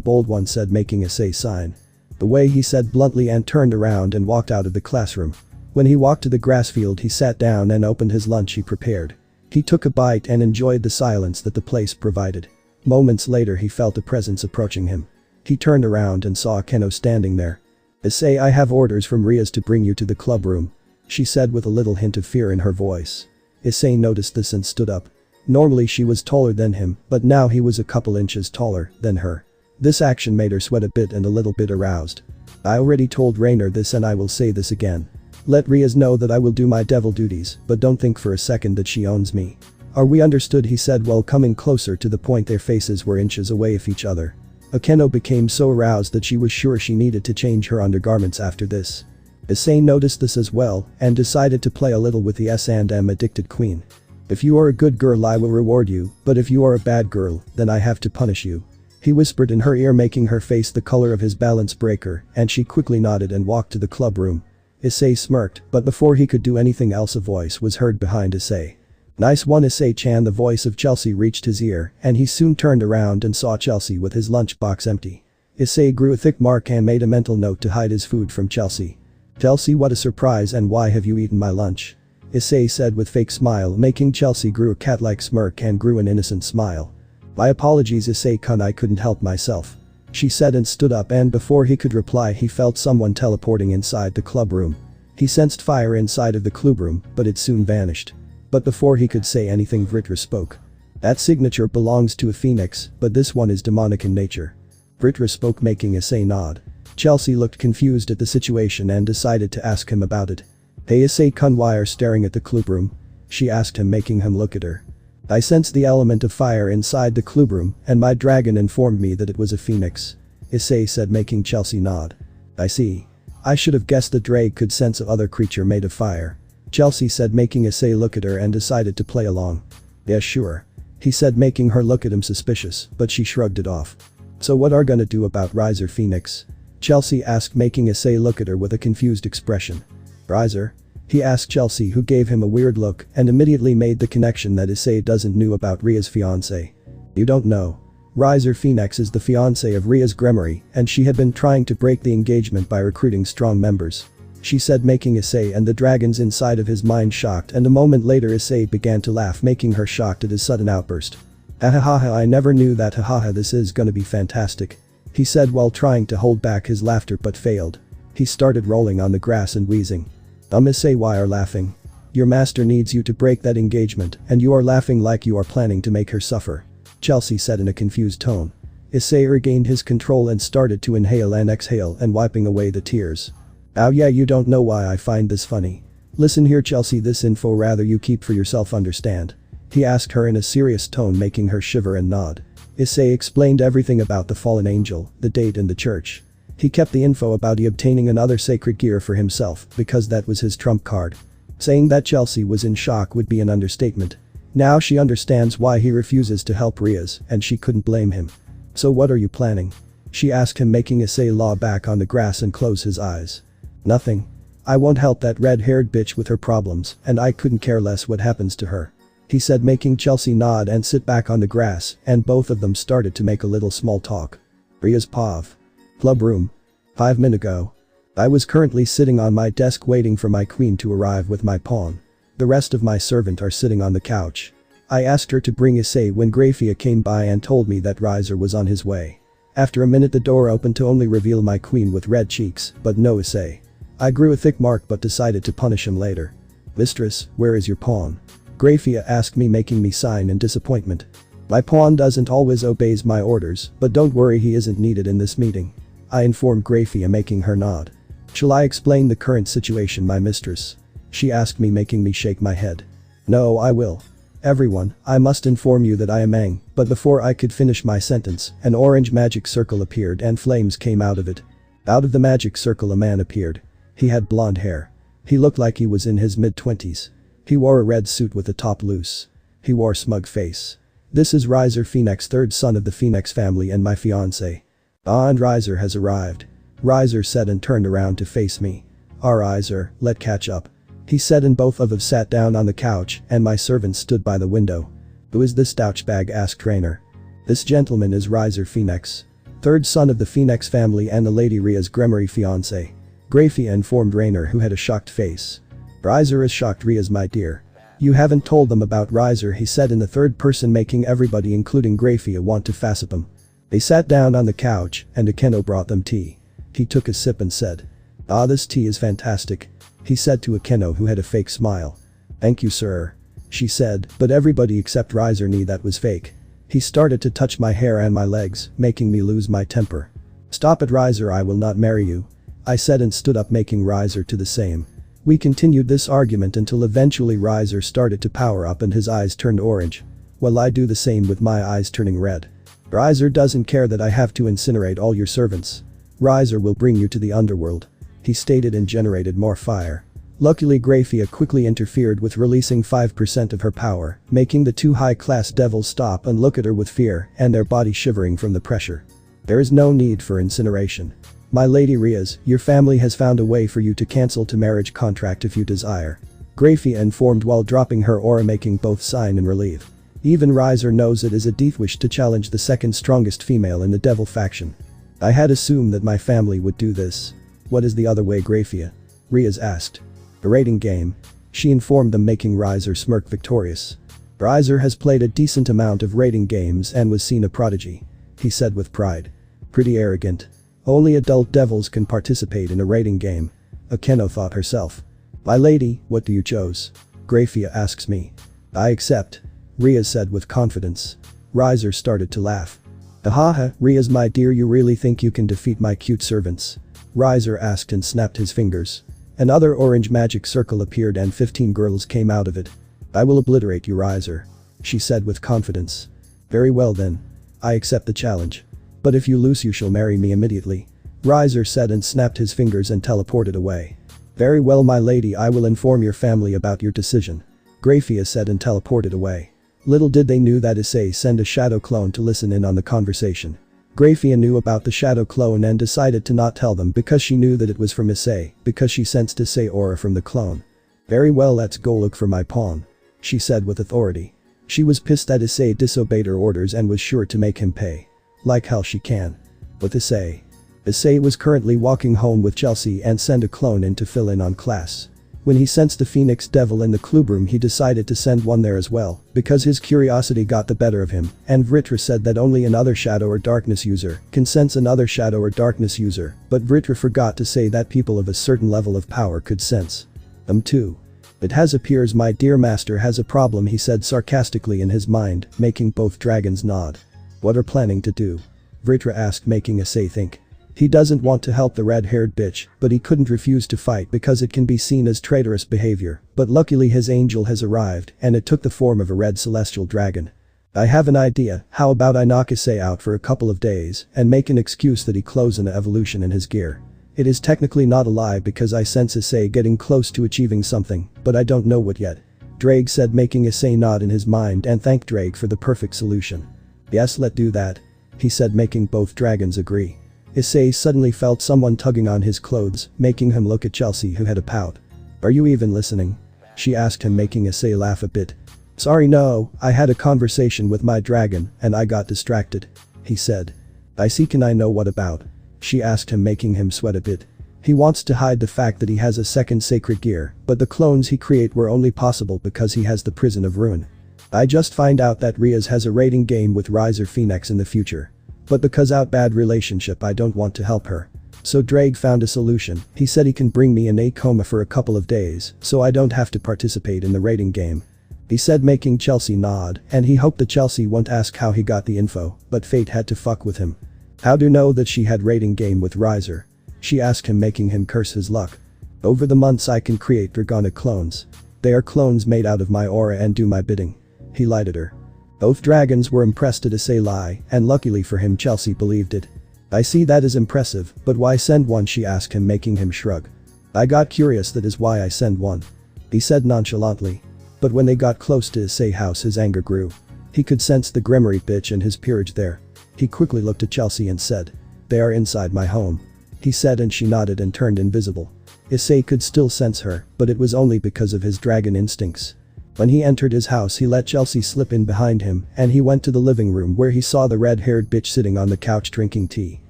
bold one said, making Issei sign. The way he said bluntly, and turned around and walked out of the classroom. When he walked to the grass field, he sat down and opened his lunch he prepared. He took a bite and enjoyed the silence that the place provided. Moments later, he felt a presence approaching him. He turned around and saw Keno standing there. Issei, I have orders from Riaz to bring you to the club room, she said with a little hint of fear in her voice. Issei noticed this and stood up. Normally she was taller than him, but now he was a couple inches taller than her. This action made her sweat a bit and a little bit aroused. I already told Rainer this and I will say this again. Let Riaz know that I will do my devil duties, but don't think for a second that she owns me. Are we understood, he said while coming closer to the point. Their faces were inches away of each other. Akeno became so aroused that she was sure she needed to change her undergarments after this. Issei noticed this as well and decided to play a little with the S&M addicted queen. If you are a good girl, I will reward you, but if you are a bad girl, then I have to punish you. He whispered in her ear, making her face the color of his balance breaker, and she quickly nodded and walked to the club room. Issei smirked, but before he could do anything else, a voice was heard behind Issei. Nice one, Issei-chan. The voice of Chelsea reached his ear, and he soon turned around and saw Chelsea with his lunchbox empty. Issei grew a thick mark and made a mental note to hide his food from Chelsea. Chelsea, what a surprise, and why have you eaten my lunch? Issei said with fake smile, making Chelsea grew a cat-like smirk and grew an innocent smile. My apologies Issei-kun, I couldn't help myself. She said and stood up, and before he could reply he felt someone teleporting inside the club room. He sensed fire inside of the club room, but it soon vanished. But before he could say anything, Vritra spoke. That signature belongs to a phoenix, but this one is demonic in nature. Vritra spoke, making Issei nod. Chelsea looked confused at the situation and decided to ask him about it. Hey Issei-kun, why are staring at the club room? She asked him, making him look at her. I sensed the element of fire inside the club room, and my dragon informed me that it was a phoenix. Issei said, making Chelsea nod. I see. I should have guessed the Ddraig could sense a other creature made of fire. Chelsea said, making Issei look at her, and decided to play along. Yeah, sure. He said, making her look at him suspicious, but she shrugged it off. So what are gonna do about Riser Phoenix? Chelsea asked, making Issei look at her with a confused expression. Riser? He asked Chelsea, who gave him a weird look and immediately made the connection that Issei doesn't know about Ria's fiancé. You don't know. Riser Phoenix is the fiancé of Ria's Gremory, and she had been trying to break the engagement by recruiting strong members. She said, making Issei and the dragons inside of his mind shocked, and a moment later Issei began to laugh, making her shocked at his sudden outburst. Ahahaha, I never knew that, hahaha, this is gonna be fantastic. He said while trying to hold back his laughter but failed. He started rolling on the grass and wheezing. Issei, why are laughing? Your master needs you to break that engagement, and you are laughing like you are planning to make her suffer. Chelsea said in a confused tone. Issei regained his control and started to inhale and exhale and wiping away the tears. Oh yeah, you don't know why I find this funny. Listen here Chelsea, this info rather you keep for yourself, understand? He asked her in a serious tone, making her shiver and nod. Issei explained everything about the fallen angel, the date and the church. He kept the info about he obtaining another sacred gear for himself because that was his trump card. Saying that Chelsea was in shock would be an understatement. Now she understands why he refuses to help Rias, and she couldn't blame him. So what are you planning? She asked him, making Issei lie back on the grass and close his eyes. Nothing. I won't help that red-haired bitch with her problems, and I couldn't care less what happens to her. He said, making Chelsea nod and sit back on the grass, and both of them started to make a little small talk. Ria's POV. Club room. 5 minutes ago. I was currently sitting on my desk waiting for my queen to arrive with my pawn. The rest of my servant are sitting on the couch. I asked her to bring Issei when Grafia came by and told me that Riser was on his way. After a minute the door opened to only reveal my queen with red cheeks, but no Issei. I grew a thick mark but decided to punish him later. Mistress, where is your pawn? Grafia asked me, making me sign in disappointment. My pawn doesn't always obeys my orders, but don't worry, he isn't needed in this meeting. I informed Grafia, making her nod. Shall I explain the current situation, my mistress? She asked me, making me shake my head. No, I will. Everyone, I must inform you that I am Aang, but before I could finish my sentence, an orange magic circle appeared and flames came out of it. Out of the magic circle a man appeared. He had blonde hair. He looked like he was in his mid-20s. He wore a red suit with the top loose. He wore a smug face. This is Riser Phoenix, third son of the Phoenix family and my fiancé. And Riser has arrived. Riser said and turned around to face me. Riser, let's catch up. He said, and both of us sat down on the couch and my servant stood by the window. Who is this douchebag? Asked Rainer. This gentleman is Riser Phoenix. Third son of the Phoenix family and the Lady Ria's Gremory fiancé. Grafia informed Rainer, who had a shocked face. Riser is shocked. Ria's my dear. You haven't told them about Riser, he said in the third person, making everybody including Grafia want to fassip him. They sat down on the couch and Akeno brought them tea. He took a sip and said. This tea is fantastic. He said to Akeno, who had a fake smile. Thank you, sir. She said, but everybody except Riser knew that was fake. He started to touch my hair and my legs, making me lose my temper. Stop it, Riser, I will not marry you. I said and stood up, making Riser to the same. We continued this argument until eventually Riser started to power up and his eyes turned orange. Well, I do the same with my eyes turning red. Riser doesn't care that I have to incinerate all your servants. Riser will bring you to the underworld. He stated and generated more fire. Luckily Grafia quickly interfered with releasing 5% of her power, making the two high-class devils stop and look at her with fear and their body shivering from the pressure. There is no need for incineration. My Lady Rias, your family has found a way for you to cancel the marriage contract if you desire. Grafia informed while dropping her aura, making both sign in relief. Even Riser knows it is a deep wish to challenge the second strongest female in the devil faction. I had assumed that my family would do this. What is the other way, Grafia? Riaz asked. A rating game. She informed them, making Riser smirk victorious. Riser has played a decent amount of rating games and was seen a prodigy. He said with pride. Pretty arrogant. Only adult devils can participate in a rating game. Akeno thought herself. My lady, what do you chose? Grafia asks me. I accept. Riaz said with confidence. Riser started to laugh. Ahaha, Riaz my dear, you really think you can defeat my cute servants? Riser asked and snapped his fingers. Another orange magic circle appeared and 15 girls came out of it. I will obliterate you, Riser. She said with confidence. Very well then. I accept the challenge. But if you lose you shall marry me immediately. Riser said and snapped his fingers and teleported away. Very well my lady, I will inform your family about your decision. Grafia said and teleported away. Little did they knew that Issei sent a shadow clone to listen in on the conversation. Grafia knew about the shadow clone and decided to not tell them because she knew that it was from Issei, because she sensed Issei aura from the clone. Very well, let's go look for my pawn. She said with authority. She was pissed that Issei disobeyed her orders and was sure to make him pay. Like hell she can. With Issei. Issei was currently walking home with Chelsea and sent a clone in to fill in on class. When he sensed the Phoenix Devil in the clubroom, he decided to send one there as well, because his curiosity got the better of him, and Vritra said that only another shadow or darkness user can sense another shadow or darkness user, but Vritra forgot to say that people of a certain level of power could sense them too. It has appears my dear master has a problem, he said sarcastically in his mind, making both dragons nod. What are planning to do? Vritra asked, making Issei think. He doesn't want to help the red-haired bitch, but he couldn't refuse to fight because it can be seen as traitorous behavior, but luckily his angel has arrived and it took the form of a red celestial dragon. I have an idea, how about I knock Issei out for a couple of days and make an excuse that he close an evolution in his gear. It is technically not a lie because I sense Issei getting close to achieving something, but I don't know what yet. Ddraig said, making Issei nod in his mind and thanked Ddraig for the perfect solution. Yes, let's do that. He said, making both dragons agree. Issei suddenly felt someone tugging on his clothes, making him look at Chelsea, who had a pout. Are you even listening? She asked him, making Issei laugh a bit. Sorry, no, I had a conversation with my dragon and I got distracted. He said. I see, can I know what about? She asked him, making him sweat a bit. He wants to hide the fact that he has a second sacred gear, but the clones he create were only possible because he has the prison of ruin. I just find out that Riaz has a rating game with Riser Phoenix in the future. But because out bad relationship I don't want to help her. So Ddraig found a solution. He said he can bring me in a coma for a couple of days so I don't have to participate in the rating game. He said, making Chelsea nod, and he hoped that Chelsea won't ask how he got the info, but fate had to fuck with him. How do you know that she had rating game with Riser? She asked him, making him curse his luck. Over the months I can create dragonic clones. They are clones made out of my aura and do my bidding. He lied at her. Both dragons were impressed at Issei lie, and luckily for him Chelsea believed it. I see, that is impressive, but why send one? She asked him, making him shrug. I got curious, that is why I send one. He said nonchalantly. But when they got close to Issei house his anger grew. He could sense the Grimoire bitch and his peerage there. He quickly looked at Chelsea and said. They are inside my home. He said, and she nodded and turned invisible. Issei could still sense her, but it was only because of his dragon instincts. When he entered his house he let Chelsea slip in behind him and he went to the living room where he saw the red-haired bitch sitting on the couch drinking tea.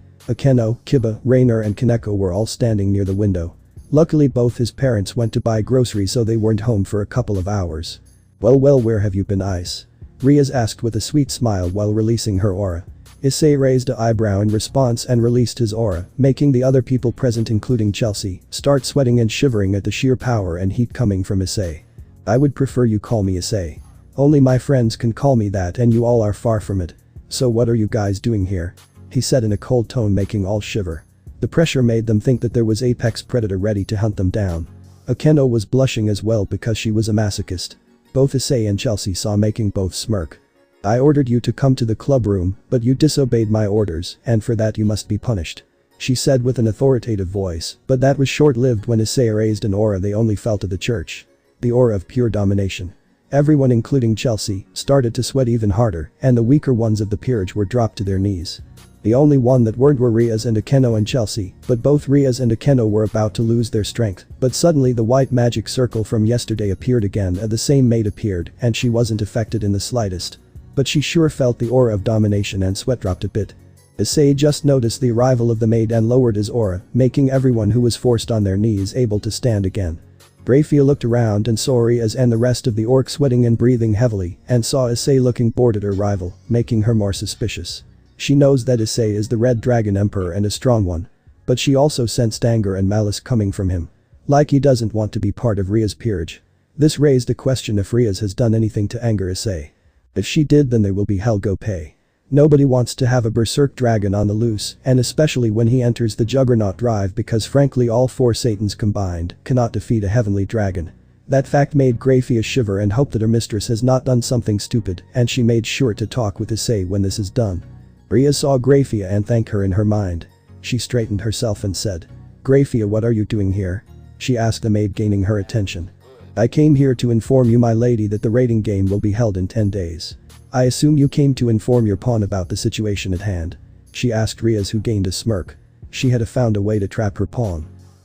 Akeno, Kiba, Rainer and Kaneko were all standing near the window. Luckily both his parents went to buy groceries so they weren't home for a couple of hours. Well, where have you been, Ice? Riaz asked with a sweet smile while releasing her aura. Issei raised an eyebrow in response and released his aura, making the other people present including Chelsea start sweating and shivering at the sheer power and heat coming from Issei. I would prefer you call me Issei. Only my friends can call me that and you all are far from it. So what are you guys doing here? He said in a cold tone, making all shiver. The pressure made them think that there was apex predator ready to hunt them down. Akeno was blushing as well because she was a masochist. Both Issei and Chelsea saw, making both smirk. I ordered you to come to the club room, but you disobeyed my orders and for that you must be punished. She said with an authoritative voice, but that was short-lived when Issei raised an aura they only felt at the church. The aura of pure domination. Everyone including Chelsea started to sweat even harder and the weaker ones of the peerage were dropped to their knees. The only one that weren't were Riaz and Akeno and Chelsea, but both Riaz and Akeno were about to lose their strength, but suddenly the white magic circle from yesterday appeared again and the same maid appeared and she wasn't affected in the slightest. But she sure felt the aura of domination and sweat dropped a bit. Issei just noticed the arrival of the maid and lowered his aura, making everyone who was forced on their knees able to stand again. Vritra looked around and saw Riaz and the rest of the orc sweating and breathing heavily, and saw Issei looking bored at her rival, making her more suspicious. She knows that Issei is the Red Dragon Emperor and a strong one. But she also sensed anger and malice coming from him. Like he doesn't want to be part of Riaz's peerage. This raised a question if Riaz has done anything to anger Issei. If she did, then there will be hell go pay. Nobody wants to have a berserk dragon on the loose, and especially when he enters the Juggernaut drive, because frankly all 4 Satans combined cannot defeat a heavenly dragon. That fact made Vritra shiver and hope that her mistress has not done something stupid, and she made sure to talk with Issei when this is done. Riaz saw Vritra and thanked her in her mind. She straightened herself and said, "Vritra, what are you doing here?" she asked the maid, gaining her attention. "I came here to inform you, my lady, that the raiding game will be held in 10 days. I assume you came to inform your pawn about the situation at hand?" she asked Riaz, who gained a smirk. She had found a way to trap her pawn.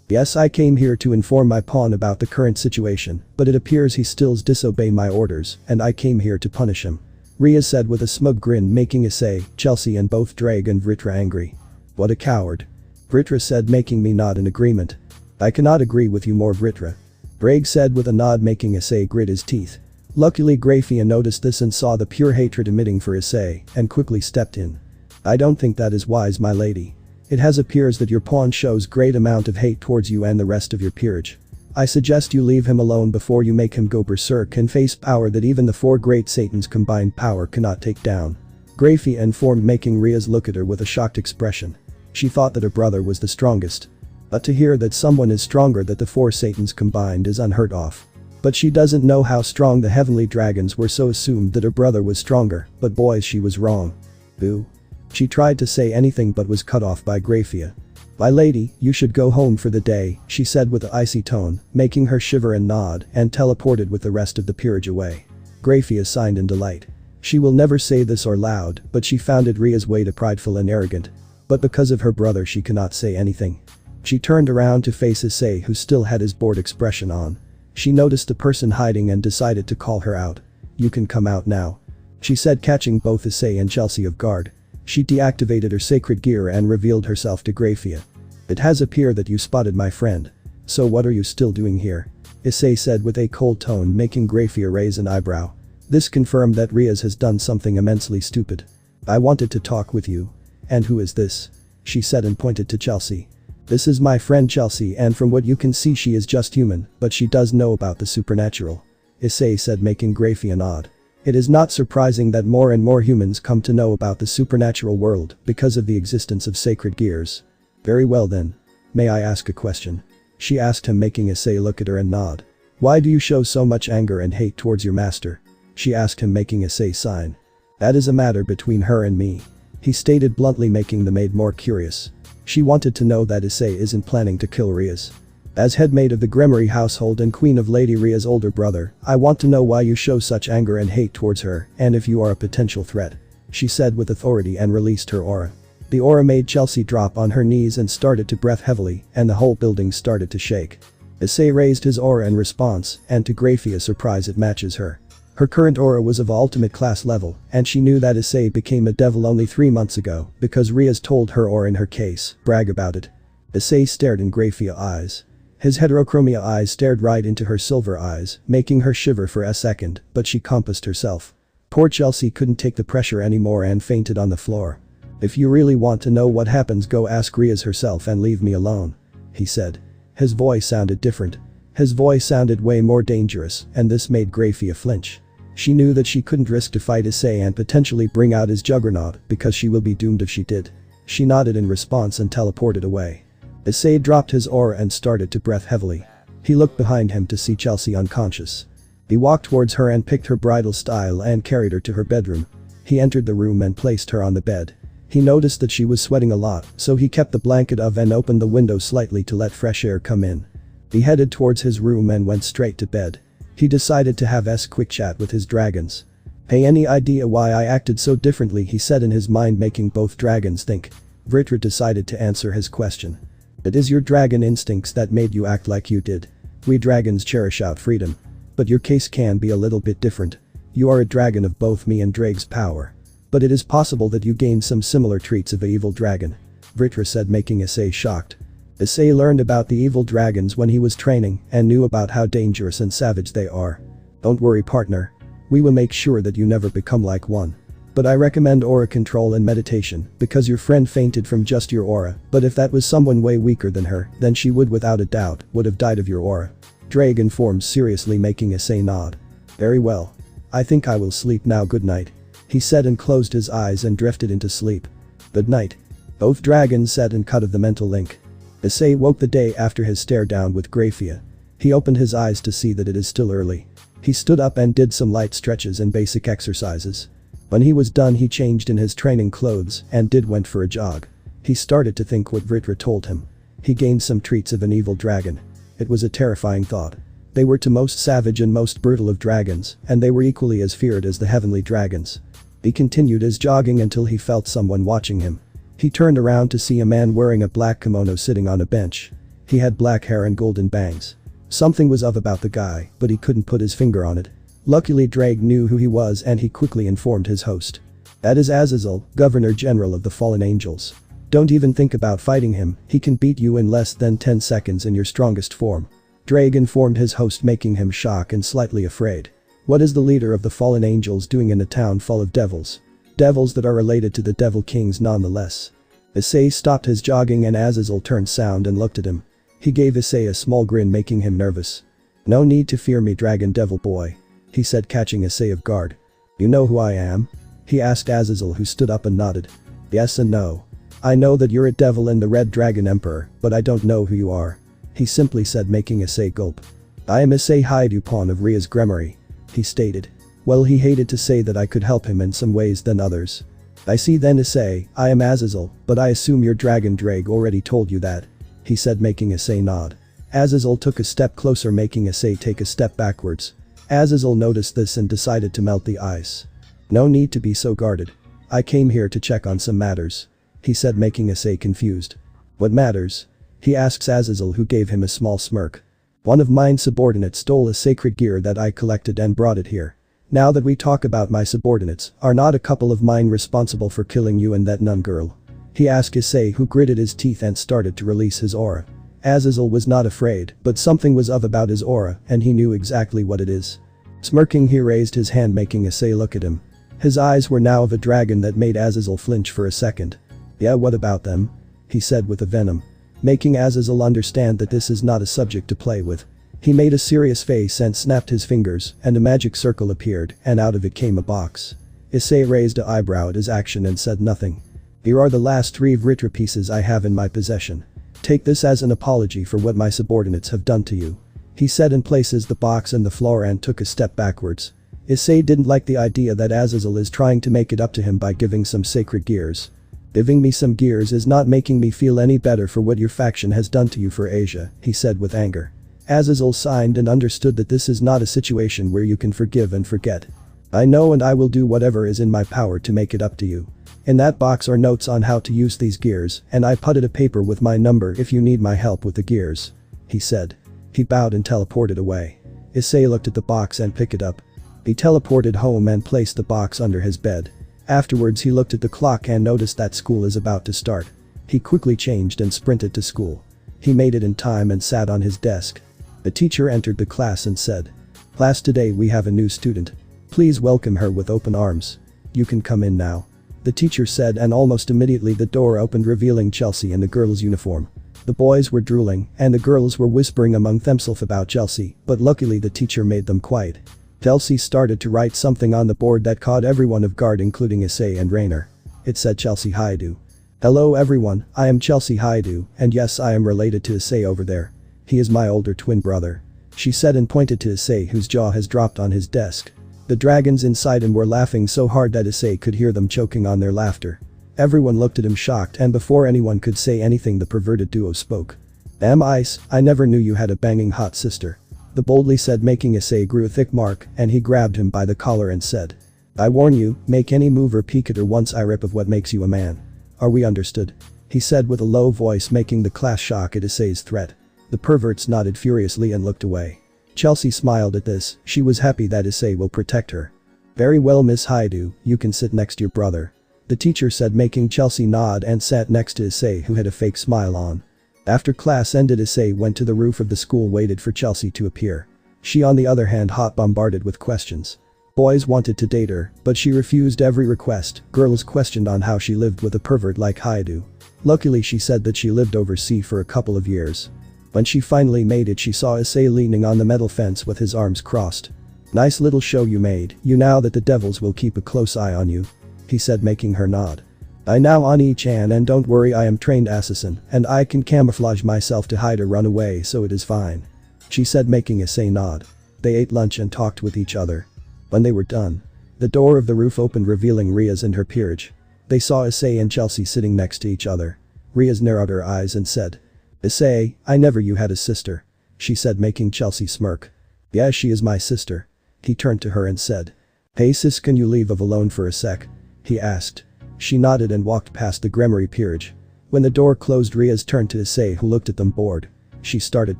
"Yes, I came here to inform my pawn about the current situation, but it appears he still disobeys my orders, and I came here to punish him," Riaz said with a smug grin, making Issei, Chelsea and both Ddraig and Vritra angry. "What a coward," Vritra said, making me nod in agreement. "I cannot agree with you more, Vritra," Ddraig said with a nod, making Issei grit his teeth. Luckily Vritra noticed this and saw the pure hatred emitting for Issei, and quickly stepped in. "I don't think that is wise, my lady. It has appears that your pawn shows great amount of hate towards you and the rest of your peerage. I suggest you leave him alone before you make him go berserk and face power that even the 4 great Satans combined power cannot take down," Vritra informed, making Riaz look at her with a shocked expression. She thought that her brother was the strongest. But to hear that someone is stronger than the 4 Satans combined is unheard of. But she doesn't know how strong the heavenly dragons were, so assumed that her brother was stronger, but boys, she was wrong. Boo. She tried to say anything but was cut off by Vritra. "My lady, you should go home for the day," she said with an icy tone, making her shiver and nod, and teleported with the rest of the peerage away. Vritra sighed in delight. She will never say this or loud, but she found it Riaz's way to prideful and arrogant. But because of her brother she cannot say anything. She turned around to face Issei, who still had his bored expression on. She noticed the person hiding and decided to call her out. "You can come out now," she said, catching both Issei and Chelsea off guard. She deactivated her sacred gear and revealed herself to Vritra. "It has appeared that you spotted my friend. So what are you still doing here?" Issei said with a cold tone, making Vritra raise an eyebrow. This confirmed that Riaz has done something immensely stupid. "I wanted to talk with you." "And who is this?" she said and pointed to Chelsea. "This is my friend Chelsea, and from what you can see she is just human, but she does know about the supernatural," Issei said, making Vritra nod. "It is not surprising that more and more humans come to know about the supernatural world because of the existence of sacred gears." "Very well then. May I ask a question?" she asked him, making Issei look at her and nod. "Why do you show so much anger and hate towards your master?" she asked him, making Issei sign. "That is a matter between her and me," he stated bluntly, making the maid more curious. She wanted to know that Issei isn't planning to kill Riaz. "As headmaid of the Grimory household and queen of Lady Riaz's older brother, I want to know why you show such anger and hate towards her, and if you are a potential threat," she said with authority and released her aura. The aura made Chelsea drop on her knees and started to breathe heavily, and the whole building started to shake. Issei raised his aura in response, and to Vritra's surprise it matches her. Her current aura was of ultimate class level, and she knew that Issei became a devil only 3 months ago because Riaz told her aura in her case, brag about it. Issei stared in Vritra's eyes. His heterochromia eyes stared right into her silver eyes, making her shiver for a second, but she composed herself. Poor Chelsea couldn't take the pressure anymore and fainted on the floor. "If you really want to know what happens, go ask Riaz herself and leave me alone," he said. His voice sounded different. His voice sounded way more dangerous, and this made Vritra flinch. She knew that she couldn't risk to fight Issei and potentially bring out his juggernaut because she will be doomed if she did. She nodded in response and teleported away. Issei dropped his aura and started to breathe heavily. He looked behind him to see Chelsea unconscious. He walked towards her and picked her bridal style and carried her to her bedroom. He entered the room and placed her on the bed. He noticed that she was sweating a lot, so he kept the blanket up and opened the window slightly to let fresh air come in. He headed towards his room and went straight to bed. He decided to have a quick chat with his dragons. "Hey, any idea why I acted so differently?" he said in his mind, making both dragons think. Vritra decided to answer his question. "It is your dragon instincts that made you act like you did. We dragons cherish out freedom. But your case can be a little bit different. You are a dragon of both me and Ddraig's power. But it is possible that you gained some similar traits of an evil dragon. Vritra said, making Issei shocked. Issei learned about the evil dragons when he was training and knew about how dangerous and savage they are. Don't worry, partner. We will make sure that you never become like one. But I recommend aura control and meditation because your friend fainted from just your aura, but if that was someone way weaker than her, then she would without a doubt would have died of your aura. Ddraig informed, seriously, making Issei nod. Very well. I think I will sleep now, good night. He said and closed his eyes and drifted into sleep. Good night. Both dragons said and cut of the mental link. Issei woke the day after his stare down with Graphia. He opened his eyes to see that it is still early. He stood up and did some light stretches and basic exercises. When he was done, he changed in his training clothes and went for a jog. He started to think what Vritra told him. He gained some traits of an evil dragon. It was a terrifying thought. They were the most savage and most brutal of dragons, and they were equally as feared as the heavenly dragons. He continued his jogging until he felt someone watching him. He turned around to see a man wearing a black kimono sitting on a bench. He had black hair and golden bangs. Something was off about the guy, but he couldn't put his finger on it. Luckily, Ddraig knew who he was and he quickly informed his host. That is Azazel, Governor General of the Fallen Angels. Don't even think about fighting him, he can beat you in less than 10 seconds in your strongest form. Ddraig informed his host, making him shocked and slightly afraid. What is the leader of the Fallen Angels doing in a town full of devils? Devils that are related to the Devil Kings nonetheless. Issei stopped his jogging and Azazel turned sound and looked at him. He gave Issei a small grin, making him nervous. No need to fear me, Dragon Devil Boy. He said, catching Issei off guard. You know who I am? He asked Azazel, who stood up and nodded. Yes and no. I know that you're a devil and the Red Dragon Emperor, but I don't know who you are. He simply said, making Issei gulp. I am Issei Haidu, pawn of Ria's Gremory. He stated. Well, he hated to say that I could help him in some ways than others. I see then, Issei, I am Azazel, but I assume your dragon Ddraig already told you that. He said, making Issei nod. Azazel took a step closer, making Issei take a step backwards. Azazel noticed this and decided to melt the ice. No need to be so guarded. I came here to check on some matters. He said, making Issei confused. What matters? He asks Azazel, who gave him a small smirk. One of mine subordinates stole a sacred gear that I collected and brought it here. Now that we talk about my subordinates, are not a couple of mine responsible for killing you and that nun girl? He asked Issei, who gritted his teeth and started to release his aura. Azazel was not afraid, but something was off about his aura and he knew exactly what it is. Smirking, he raised his hand, making Issei look at him. His eyes were now of a dragon that made Azazel flinch for a second. Yeah, what about them? He said with a venom. Making Azazel understand that this is not a subject to play with. He made a serious face and snapped his fingers, and a magic circle appeared, and out of it came a box. Issei raised an eyebrow at his action and said nothing. Here are the last 3 Vritra pieces I have in my possession. Take this as an apology for what my subordinates have done to you. He said and places the box on the floor and took a step backwards. Issei didn't like the idea that Azazel is trying to make it up to him by giving some sacred gears. Giving me some gears is not making me feel any better for what your faction has done to you for Asia, he said with anger. Azazel sighed and understood that this is not a situation where you can forgive and forget. I know, and I will do whatever is in my power to make it up to you. In that box are notes on how to use these gears, and I putted a paper with my number if you need my help with the gears. He said. He bowed and teleported away. Issei looked at the box and picked it up. He teleported home and placed the box under his bed. Afterwards, he looked at the clock and noticed that school is about to start. He quickly changed and sprinted to school. He made it in time and sat on his desk. The teacher entered the class and said, "Class, today we have a new student. Please welcome her with open arms. You can come in now." The teacher said, and almost immediately the door opened, revealing Chelsea in the girl's uniform. The boys were drooling and the girls were whispering among themselves about Chelsea, but luckily the teacher made them quiet. Chelsea started to write something on the board that caught everyone off guard, including Issei and Rainer. It said, Chelsea Haidu. Hello everyone, I am Chelsea Haidu, and yes, I am related to Issei over there. He is my older twin brother. She said and pointed to Issei, whose jaw has dropped on his desk. The dragons inside him were laughing so hard that Issei could hear them choking on their laughter. Everyone looked at him shocked, and before anyone could say anything, the perverted duo spoke. Damn Ice, I never knew you had a banging hot sister. The boldly said, making Issei grew a thick mark, and he grabbed him by the collar and said. I warn you, make any move or peek at her once I rip of what makes you a man. Are we understood? He said with a low voice, making the class shock at Issei's threat. The perverts nodded furiously and looked away. Chelsea smiled at this, she was happy that Issei will protect her. Very well, Miss Haidu, you can sit next to your brother. The teacher said, making Chelsea nod, and sat next to Issei, who had a fake smile on. After class ended, Issei went to the roof of the school, waited for Chelsea to appear. She on the other hand hot bombarded with questions. Boys wanted to date her, but she refused every request. Girls questioned on how she lived with a pervert like Haidu. Luckily she said that she lived overseas for a couple of years. When she finally made it, she saw Issei leaning on the metal fence with his arms crossed. Nice little show you made, you now that the devils will keep a close eye on you. He said, making her nod. I now on Ichan, and don't worry, I am trained assassin and I can camouflage myself to hide or run away, so it is fine. She said, making Issei nod. They ate lunch and talked with each other. When they were done, the door of the roof opened, revealing Riaz and her peerage. They saw Issei and Chelsea sitting next to each other. Riaz narrowed her eyes and said, Issei, I never knew you had a sister. She said, making Chelsea smirk. Yeah, she is my sister. He turned to her and said, Hey sis, can you leave alone for a sec? He asked. She nodded and walked past the Gremory peerage. When the door closed, Riaz turned to Issei, who looked at them bored. She started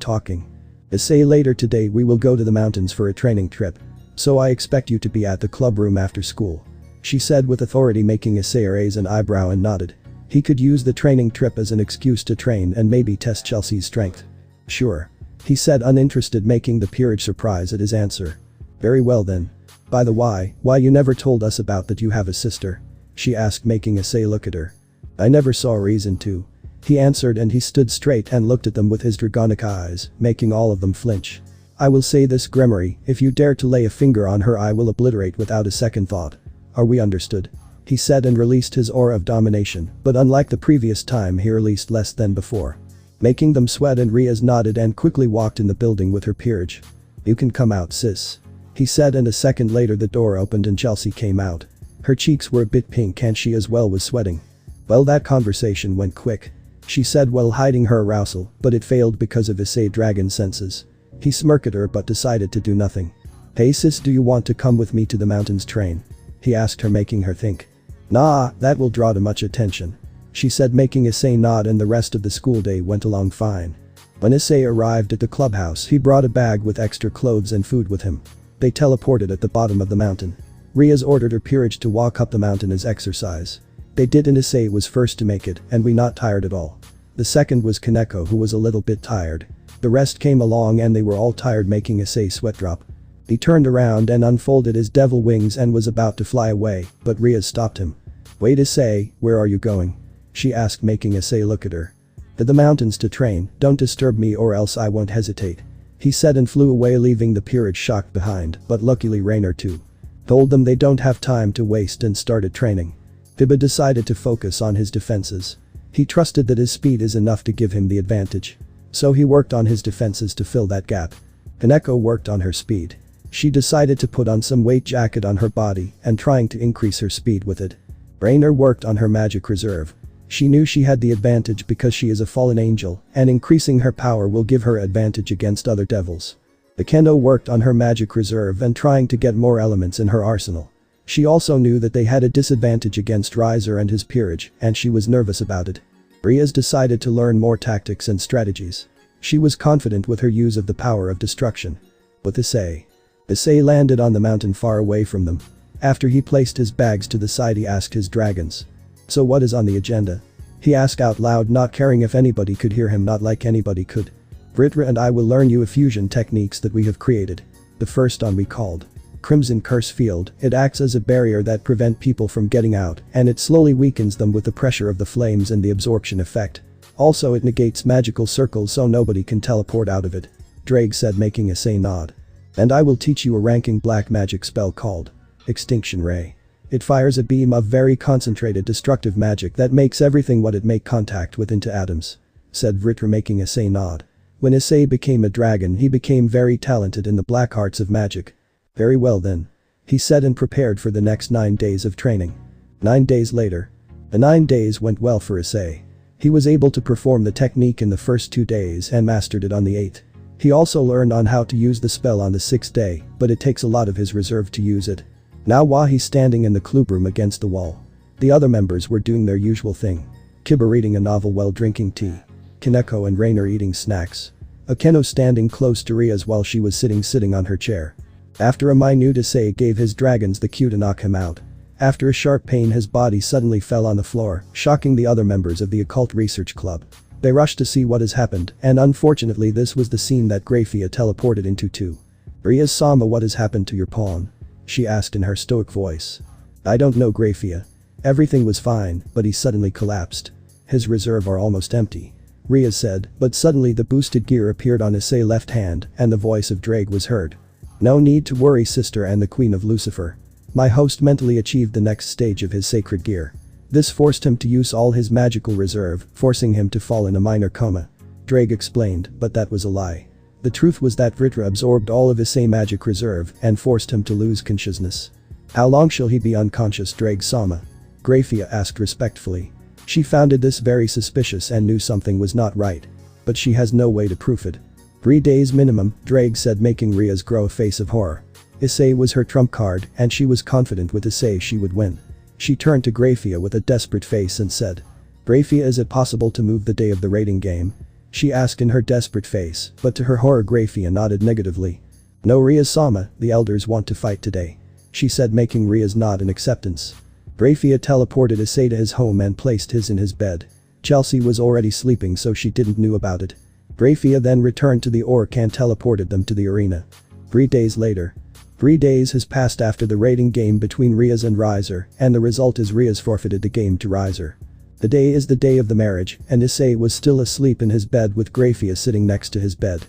talking. Issei, later today we will go to the mountains for a training trip. So I expect you to be at the club room after school. She said with authority, making Issei raise an eyebrow and nodded. He could use the training trip as an excuse to train and maybe test Chelsea's strength. Sure. He said, uninterested, making the peerage surprised at his answer. Very well then. By the why you never told us about that you have a sister? She asked, making Issei look at her. I never saw a reason to. He answered, and he stood straight and looked at them with his dragonic eyes, making all of them flinch. I will say this, Gremory, if you dare to lay a finger on her I will obliterate without a second thought. Are we understood? He said and released his aura of domination, but unlike the previous time he released less than before. Making them sweat, and Riaz nodded and quickly walked in the building with her peerage. You can come out, sis. He said, and a second later the door opened and Chelsea came out. Her cheeks were a bit pink and she as well was sweating. Well, that conversation went quick. She said while hiding her arousal, but it failed because of Issei dragon senses. He smirked at her but decided to do nothing. Hey sis, do you want to come with me to the mountains train? He asked her, making her think. Nah, that will draw too much attention. She said, making Issei nod, and the rest of the school day went along fine. When Issei arrived at the clubhouse, he brought a bag with extra clothes and food with him. They teleported at the bottom of the mountain. Riaz ordered her peerage to walk up the mountain as exercise. They did, and Issei was first to make it, and we not tired at all. The second was Kaneko, who was a little bit tired. The rest came along and they were all tired, making Issei sweat drop. He turned around and unfolded his devil wings and was about to fly away, but Riaz stopped him. Wait, Issei, where are you going? She asked, making Issei look at her. To the mountains to train, don't disturb me or else I won't hesitate. He said and flew away, leaving the peerage shocked behind, but luckily Rainer too. Told them they don't have time to waste and started training. Fiba decided to focus on his defenses. He trusted that his speed is enough to give him the advantage. So he worked on his defenses to fill that gap. Kaneko worked on her speed. She decided to put on some weight jacket on her body and trying to increase her speed with it. Rainer worked on her magic reserve. She knew she had the advantage because she is a fallen angel, and increasing her power will give her advantage against other devils. The Kendo worked on her magic reserve and trying to get more elements in her arsenal. She also knew that they had a disadvantage against Rizer and his peerage, and she was nervous about it. Riaz decided to learn more tactics and strategies. She was confident with her use of the power of destruction. With Issei landed on the mountain far away from them. After he placed his bags to the side, he asked his dragons. So what is on the agenda? He asked out loud, not caring if anybody could hear him, not like anybody could. Vritra and I will learn you a fusion techniques that we have created. The first one we called Crimson Curse Field. It acts as a barrier that prevent people from getting out, and it slowly weakens them with the pressure of the flames and the absorption effect. Also it negates magical circles so nobody can teleport out of it. Ddraig said, making Issei nod. And I will teach you a ranking black magic spell called Extinction Ray. It fires a beam of very concentrated destructive magic that makes everything what it make contact with into atoms. Said Vritra, making Issei nod. When Issei became a dragon, he became very talented in the black arts of magic. Very well then. He said and prepared for the next 9 days of training. 9 days later. The 9 days went well for Issei. He was able to perform the technique in the first 2 days and mastered it on the 8th. He also learned on how to use the spell on the 6th day, but it takes a lot of his reserve to use it. Now while he's standing in the clubroom against the wall, the other members were doing their usual thing. Kiba reading a novel while drinking tea. Kaneko and Rainer eating snacks. Akeno standing close to Riaz while she was sitting on her chair. After a minute, Issei gave his dragons the cue to knock him out. After a sharp pain, his body suddenly fell on the floor, shocking the other members of the occult research club. They rushed to see what has happened, and unfortunately this was the scene that Vritra teleported into too. "Riyaz-sama, what has happened to your pawn?" she asked in her stoic voice. "I don't know, Vritra. Everything was fine, but he suddenly collapsed. His reserve are almost empty," Riyaz said, but suddenly the boosted gear appeared on Issei's left hand and the voice of Ddraig was heard. "No need to worry, sister and the Queen of Lucifer. My host mentally achieved the next stage of his sacred gear. This forced him to use all his magical reserve, forcing him to fall in a minor coma," Ddraig explained, but that was a lie. The truth was that Vritra absorbed all of Issei's magic reserve and forced him to lose consciousness. "How long shall he be unconscious, Ddraig-sama?" Vritra asked respectfully. She found this very suspicious and knew something was not right. But she has no way to prove it. 3 days minimum, Ddraig said, making Riyaz grow a face of horror. Issei was her trump card and she was confident with Issei she would win. She turned to Vritra with a desperate face and said, "Vritra, is it possible to move the day of the rating game?" She asked in her desperate face, but to her horror Vritra nodded negatively. "No, Riyaz-sama, the elders want to fight today," she said, making Riyaz nod in acceptance. Vritra teleported Issei to his home and placed his in his bed. Chelsea was already sleeping so she didn't know about it. Vritra then returned to the orc and teleported them to the arena. 3 days later. 3 days has passed after the rating game between Riyaz and Riser, and the result is Riyaz forfeited the game to Riser. The day is the day of the marriage, and Issei was still asleep in his bed with Vritra sitting next to his bed.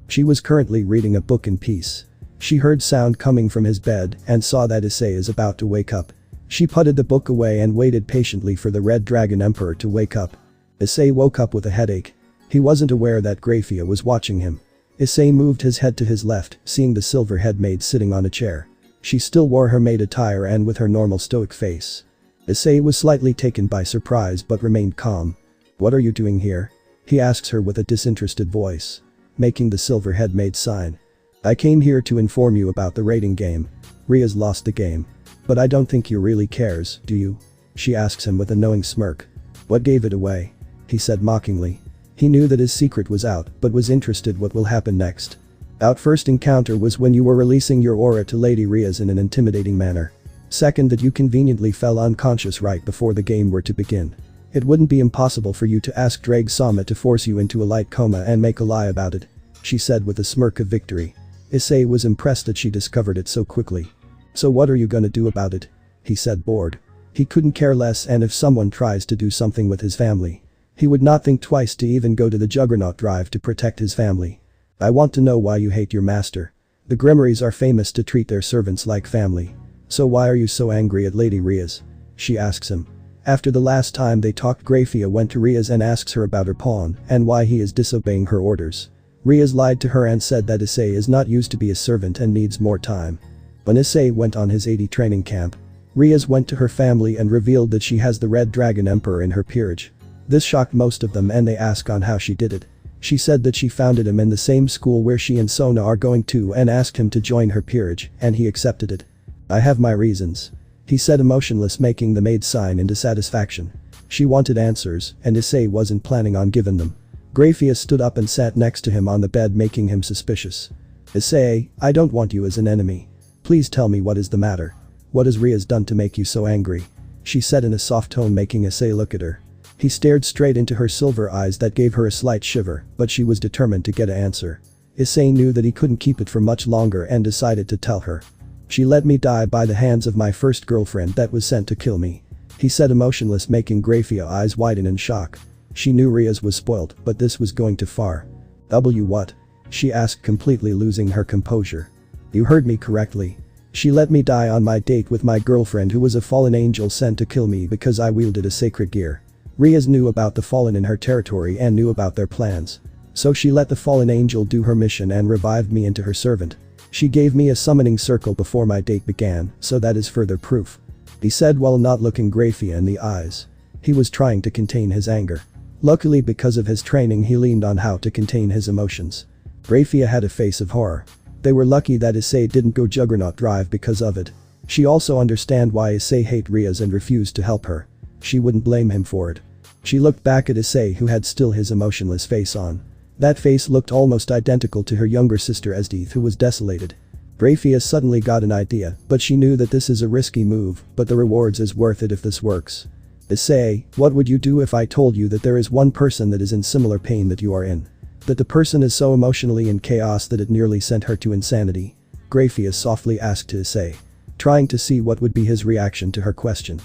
She was currently reading a book in peace. She heard sound coming from his bed and saw that Issei is about to wake up. She putted the book away and waited patiently for the Red Dragon Emperor to wake up. Issei woke up with a headache. He wasn't aware that Vritra was watching him. Issei moved his head to his left, seeing the silver-head maid sitting on a chair. She still wore her maid attire and with her normal stoic face. Issei was slightly taken by surprise but remained calm. "What are you doing here?" he asks her with a disinterested voice, making the silver-head maid sign. "I came here to inform you about the rating game. Riyaz lost the game. But I don't think he really cares, do you?" she asks him with a knowing smirk. "What gave it away?" he said mockingly. He knew that his secret was out, but was interested what will happen next. "Our first encounter was when you were releasing your aura to Lady Riyaz in an intimidating manner. Second, that you conveniently fell unconscious right before the game were to begin. It wouldn't be impossible for you to ask Ddraig-sama to force you into a light coma and make a lie about it," she said with a smirk of victory. Issei was impressed that she discovered it so quickly. "So what are you gonna do about it?" he said, bored. He couldn't care less, and if someone tries to do something with his family, he would not think twice to even go to the Juggernaut Drive to protect his family. "I want to know why you hate your master. The Grimoires are famous to treat their servants like family. So why are you so angry at Lady Riyaz?" she asks him. After the last time they talked, Vritra went to Riyaz and asks her about her pawn and why he is disobeying her orders. Riyaz lied to her and said that Issei is not used to be a servant and needs more time. When Issei went on his 80 training camp, Riyaz went to her family and revealed that she has the Red Dragon Emperor in her peerage. This shocked most of them and they asked on how she did it. She said that she founded him in the same school where she and Sona are going to and asked him to join her peerage, and he accepted it. "I have my reasons," he said, emotionless, making the maid sign in dissatisfaction. She wanted answers, and Issei wasn't planning on giving them. Vritra stood up and sat next to him on the bed, making him suspicious. "Issei, I don't want you as an enemy. Please tell me what is the matter. What has Riyaz done to make you so angry?" she said in a soft tone, making Issei look at her. He stared straight into her silver eyes that gave her a slight shiver, but she was determined to get an answer. Issei knew that he couldn't keep it for much longer and decided to tell her. "She let me die by the hands of my first girlfriend that was sent to kill me," he said, emotionless, making Vritra's eyes widen in shock. She knew Riyaz was spoiled, but this was going too far. What?" she asked, completely losing her composure. "You heard me correctly. She let me die on my date with my girlfriend, who was a fallen angel sent to kill me because I wielded a sacred gear. Riyaz knew about the fallen in her territory and knew about their plans. So she let the fallen angel do her mission and revived me into her servant. She gave me a summoning circle before my date began, so that is further proof," he said while not looking Vritra in the eyes. He was trying to contain his anger. Luckily, because of his training, he leaned on how to contain his emotions. Vritra had a face of horror. They were lucky that Issei didn't go Juggernaut Drive because of it. She also understand why Issei hate Riyaz and refused to help her. She wouldn't blame him for it. She looked back at Issei, who had still his emotionless face on. That face looked almost identical to her younger sister Esdeath, who was desolated. Graphia suddenly got an idea, but she knew that this is a risky move, but the rewards is worth it if this works. Issei, what would you do if I told you that there is one person that is in similar pain that you are in? That the person is so emotionally in chaos that it nearly sent her to insanity? Graphia softly asked to Issei, trying to see what would be his reaction to her question.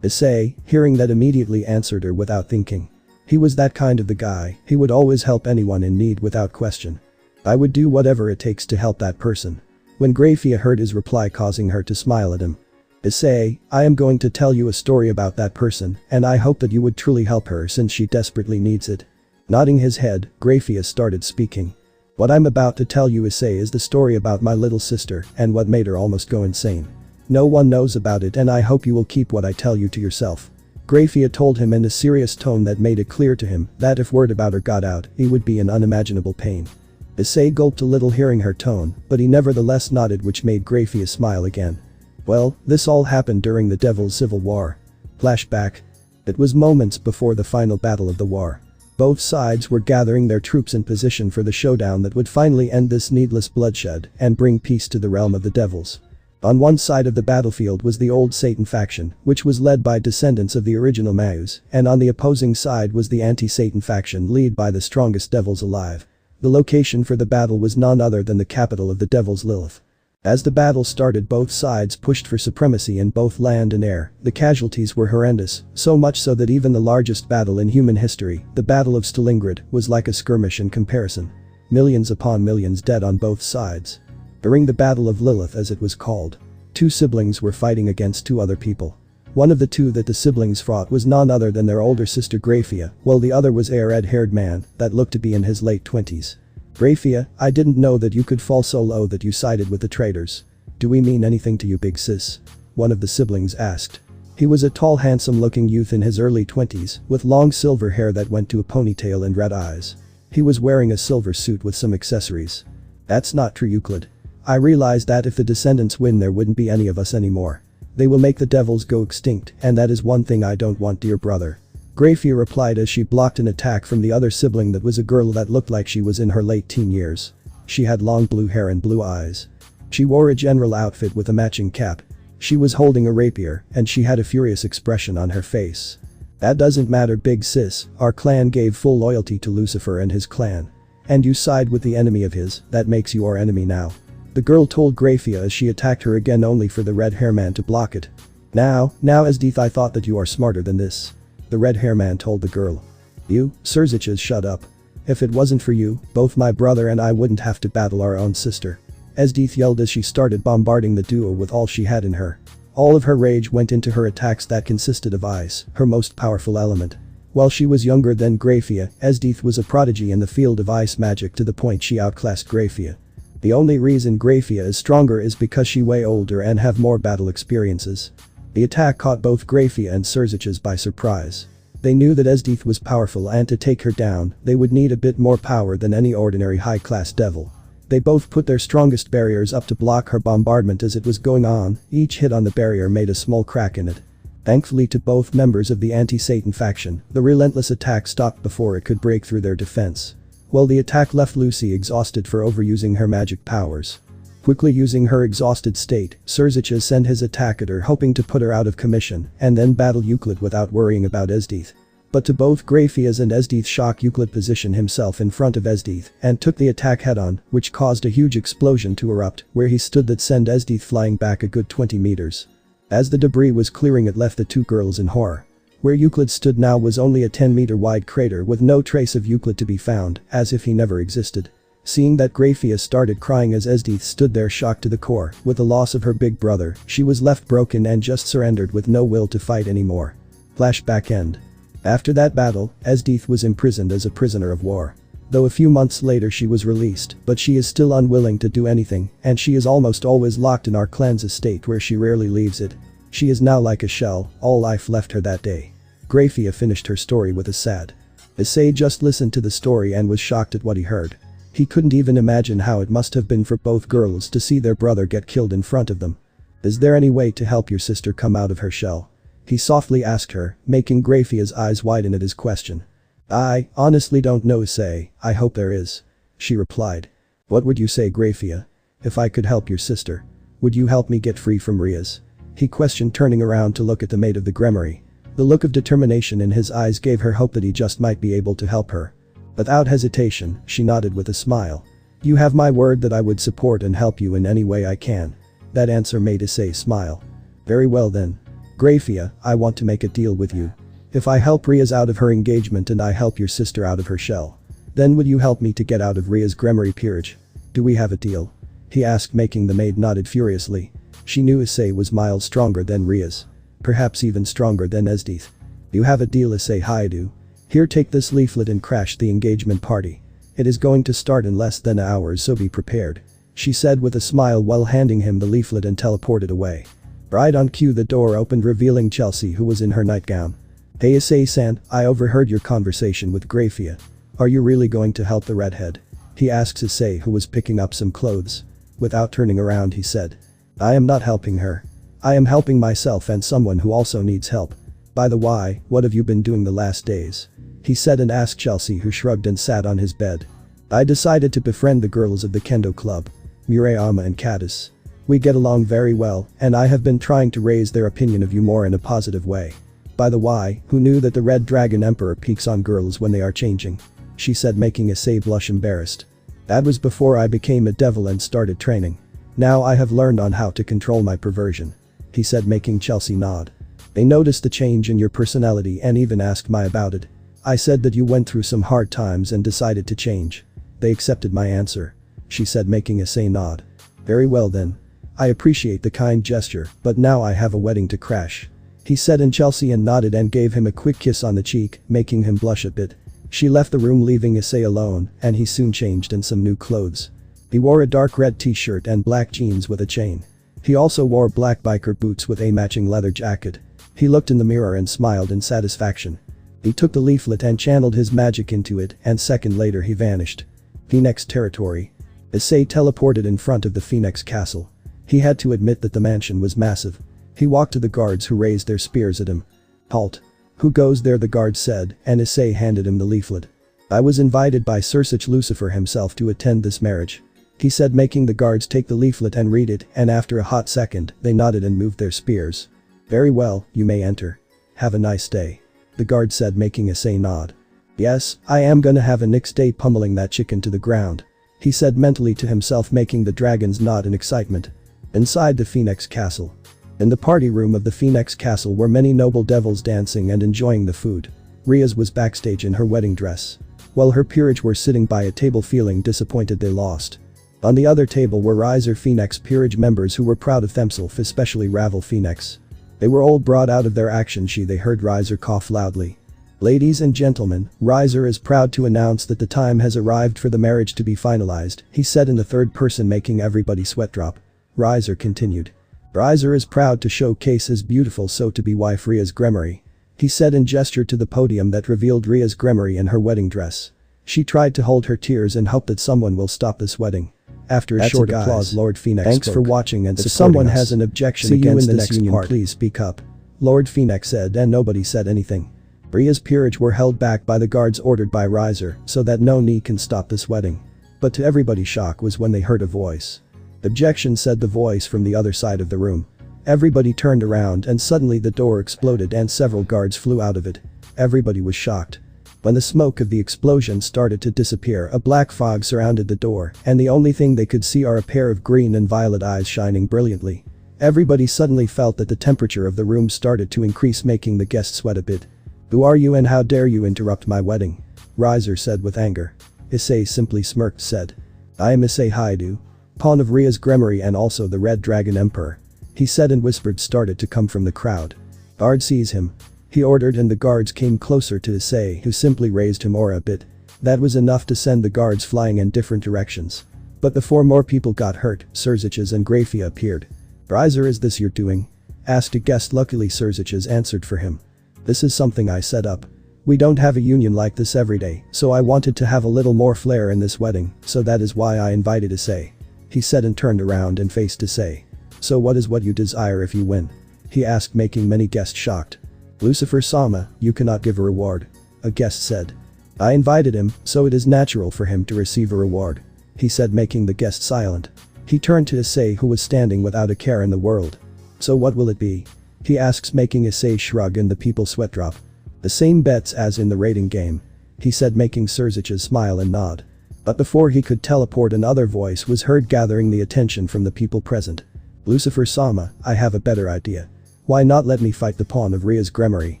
Issei, hearing that, immediately answered her without thinking. He was that kind of the guy, he would always help anyone in need without question. I would do whatever it takes to help that person. When Graphia heard his reply, causing her to smile at him. Issei, I am going to tell you a story about that person, and I hope that you would truly help her since she desperately needs it. Nodding his head, Graphia started speaking. What I'm about to tell you, Issei, is the story about my little sister and what made her almost go insane. No one knows about it, and I hope you will keep what I tell you to yourself. Graphia told him in a serious tone that made it clear to him that if word about her got out, he would be in unimaginable pain. Issei gulped a little hearing her tone, but he nevertheless nodded, which made Graphia smile again. Well, this all happened during the Devil's Civil War. Flashback. It was moments before the final battle of the war. Both sides were gathering their troops in position for the showdown that would finally end this needless bloodshed and bring peace to the realm of the devils. On one side of the battlefield was the old Satan faction, which was led by descendants of the original Maus, and on the opposing side was the anti-Satan faction led by the strongest devils alive. The location for the battle was none other than the capital of the devils, Lilith. As the battle started, both sides pushed for supremacy in both land and air. The casualties were horrendous, so much so that even the largest battle in human history, the Battle of Stalingrad, was like a skirmish in comparison. Millions upon millions dead on both sides. During the Battle of Lilith, as it was called, two siblings were fighting against two other people. One of the two that the siblings fought was none other than their older sister Graphia, while the other was a red-haired man that looked to be in his late 20s. Graphia, I didn't know that you could fall so low that you sided with the traitors. Do we mean anything to you, big sis? One of the siblings asked. He was a tall, handsome-looking youth in his early 20s, with long silver hair that went to a ponytail and red eyes. He was wearing a silver suit with some accessories. That's not true, Euclid. I realize that if the descendants win, there wouldn't be any of us anymore. They will make the devils go extinct, and that is one thing I don't want, dear brother. Graphia replied as she blocked an attack from the other sibling that was a girl that looked like she was in her late teen years. She had long blue hair and blue eyes. She wore a general outfit with a matching cap. She was holding a rapier, and she had a furious expression on her face. That doesn't matter, big sis, our clan gave full loyalty to Lucifer and his clan. And you side with the enemy of his, that makes you our enemy now. The girl told Graphia as she attacked her again, only for the red hair man to block it. Now Esdeath, I thought that you are smarter than this. The red hair man told the girl. You, Serziches, shut up. If it wasn't for you, both my brother and I wouldn't have to battle our own sister. Esdeath yelled as she started bombarding the duo with all she had in her. All of her rage went into her attacks that consisted of ice, her most powerful element. While she was younger than Graphia, Esdeath was a prodigy in the field of ice magic to the point she outclassed Graphia. The only reason Graphia is stronger is because she way older and have more battle experiences. The attack caught both Graphia and Serziches by surprise. They knew that Esdeath was powerful, and to take her down, they would need a bit more power than any ordinary high-class devil. They both put their strongest barriers up to block her bombardment as it was going on. Each hit on the barrier made a small crack in it. Thankfully to both members of the anti-Satan faction, the relentless attack stopped before it could break through their defense. While the attack left Lucy exhausted for overusing her magic powers. Quickly using her exhausted state, Serziches sent his attack at her, hoping to put her out of commission and then battle Euclid without worrying about Esdeath. But to both Graphia's and Esdeath's shock, Euclid positioned himself in front of Esdeath and took the attack head-on, which caused a huge explosion to erupt where he stood that sent Esdeath flying back a good 20 meters. As the debris was clearing, it left the two girls in horror. Where Euclid stood now was only a 10-meter wide crater with no trace of Euclid to be found, as if he never existed. Seeing that, Graphia started crying as Esdeath stood there shocked to the core. With the loss of her big brother, she was left broken and just surrendered with no will to fight anymore. Flashback end. After that battle, Esdeath was imprisoned as a prisoner of war. Though a few months later she was released, but she is still unwilling to do anything, and she is almost always locked in our clan's estate where she rarely leaves it. She is now like a shell, all life left her that day. Graphia finished her story with a sad. Issei just listened to the story and was shocked at what he heard. He couldn't even imagine how it must have been for both girls to see their brother get killed in front of them. Is there any way to help your sister come out of her shell? He softly asked her, making Graphia's eyes widen at his question. I honestly don't know, Issei, I hope there is. She replied. What would you say, Graphia? If I could help your sister. Would you help me get free from Rias? He questioned, turning around to look at the mate of the Gremory. The look of determination in his eyes gave her hope that he just might be able to help her. Without hesitation, she nodded with a smile. You have my word that I would support and help you in any way I can. That answer made Issei smile. Very well then. Grafia, I want to make a deal with you. If I help Rias out of her engagement and I help your sister out of her shell, then would you help me to get out of Rias' Gremory peerage? Do we have a deal? He asked, making the maid nodded furiously. She knew Issei was miles stronger than Rias. Perhaps even stronger than Esdeath. You have a deal, Issei Haidu. Here, take this leaflet and crash the engagement party. It is going to start in less than an hour, so be prepared. She said with a smile while handing him the leaflet and teleported away. Right on cue, the door opened, revealing Chelsea, who was in her nightgown. Hey Issei-san, I overheard your conversation with Grafia. Are you really going to help the redhead? He asked Issei, who was picking up some clothes. Without turning around, he said. I am not helping her. I am helping myself and someone who also needs help. By the way, what have you been doing the last days? He said and asked Chelsea, who shrugged and sat on his bed. I decided to befriend the girls of the Kendo Club. Murayama and Katis. We get along very well, and I have been trying to raise their opinion of you more in a positive way. By the way, who knew that the Red Dragon Emperor peeks on girls when they are changing? She said, making Issei blush embarrassed. That was before I became a devil and started training. Now I have learned on how to control my perversion. He said, making Chelsea nod. They noticed the change in your personality and even asked me about it. I said that you went through some hard times and decided to change. They accepted my answer. She said, making Issei nod. Very well then. I appreciate the kind gesture, but now I have a wedding to crash. He said, and Chelsea nodded and gave him a quick kiss on the cheek, making him blush a bit. She left the room, leaving Issei alone, and he soon changed in some new clothes. He wore a dark red t-shirt and black jeans with a chain. He also wore black biker boots with a matching leather jacket. He looked in the mirror and smiled in satisfaction. He took the leaflet and channeled his magic into it, and second later he vanished. Phoenix territory. Issei teleported in front of the Phoenix castle. He had to admit that the mansion was massive. He walked to the guards, who raised their spears at him. Halt. Who goes there? The guard said, and Issei handed him the leaflet. I was invited by Sir Lucifer himself to attend this marriage. He said, making the guards take the leaflet and read it, and after a hot second, they nodded and moved their spears. Very well, you may enter. Have a nice day. The guard said, making Issei nod. Yes, I am gonna have a nice day pummeling that chicken to the ground. He said mentally to himself, making the dragons nod in excitement. Inside the Phoenix castle. In the party room of the Phoenix castle were many noble devils dancing and enjoying the food. Rias was backstage in her wedding dress. While her peerage were sitting by a table feeling disappointed they lost. On the other table were Riser Phoenix peerage members who were proud of themselves, especially Ravel Phoenix. They were all brought out of their action. They heard Riser cough loudly. Ladies and gentlemen, Riser is proud to announce that the time has arrived for the marriage to be finalized, he said in the third person, making everybody sweat drop. Riser continued. Riser is proud to showcase his beautiful so-to-be wife Ria's Gremory. He said and gestured to the podium that revealed Ria's Gremory in her wedding dress. She tried to hold her tears and hoped that someone will stop this wedding. After a short applause, Lord Phoenix Thanks spoke. for watching and If supporting someone us. has an objection See you against in the this next union, part. please speak up. Lord Phoenix said, and nobody said anything. Ria's peerage were held back by the guards ordered by Riser so that no knee can stop this wedding. But to everybody's shock was when they heard a voice. Objection, said the voice from the other side of the room. Everybody turned around and suddenly the door exploded and several guards flew out of it. Everybody was shocked. When the smoke of the explosion started to disappear, a black fog surrounded the door, and the only thing they could see are a pair of green and violet eyes shining brilliantly. Everybody suddenly felt that the temperature of the room started to increase, making the guests sweat a bit. Who are you and how dare you interrupt my wedding? Riser said with anger. Issei simply smirked, said. I am Issei Haidu. Pawn of Ria's Gremory and also the Red Dragon Emperor. He said, and whispered started to come from the crowd. Guard seize him. He ordered, and the guards came closer to Issei, who simply raised him aura a bit. That was enough to send the guards flying in different directions. But before more people got hurt, Surziches and Grafia appeared. Riser, is this your doing? Asked a guest. Luckily Surziches answered for him. This is something I set up. We don't have a union like this every day, so I wanted to have a little more flair in this wedding, so that is why I invited Issei. He said and turned around and faced Issei. So what is what you desire if you win? He asked, making many guests shocked. Lucifer Sama, you cannot give a reward. A guest said. I invited him, so it is natural for him to receive a reward. He said, making the guest silent. He turned to Issei, who was standing without a care in the world. So what will it be? He asks, making Issei shrug and the people sweat drop. The same bets as in the rating game. He said, making Surzich's smile and nod. But before he could teleport, another voice was heard, gathering the attention from the people present. Lucifer-sama, I have a better idea. Why not let me fight the pawn of Ria's Gremory?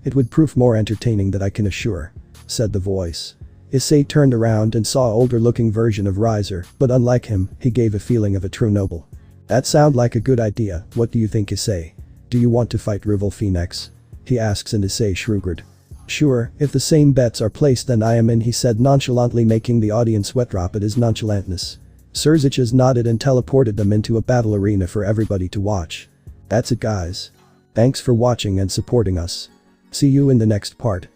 It would prove more entertaining, that I can assure, said the voice. Issei turned around and saw an older-looking version of Riser, but unlike him, he gave a feeling of a true noble. That sound like a good idea. What do you think, Issei? Do you want to fight Rival Phoenix? He asks, and Issei shrugged. Sure, if the same bets are placed then I am in, he said nonchalantly, making the audience sweat drop at his nonchalantness. Surzich's nodded and teleported them into a battle arena for everybody to watch. That's it, guys. Thanks for watching and supporting us. See you in the next part.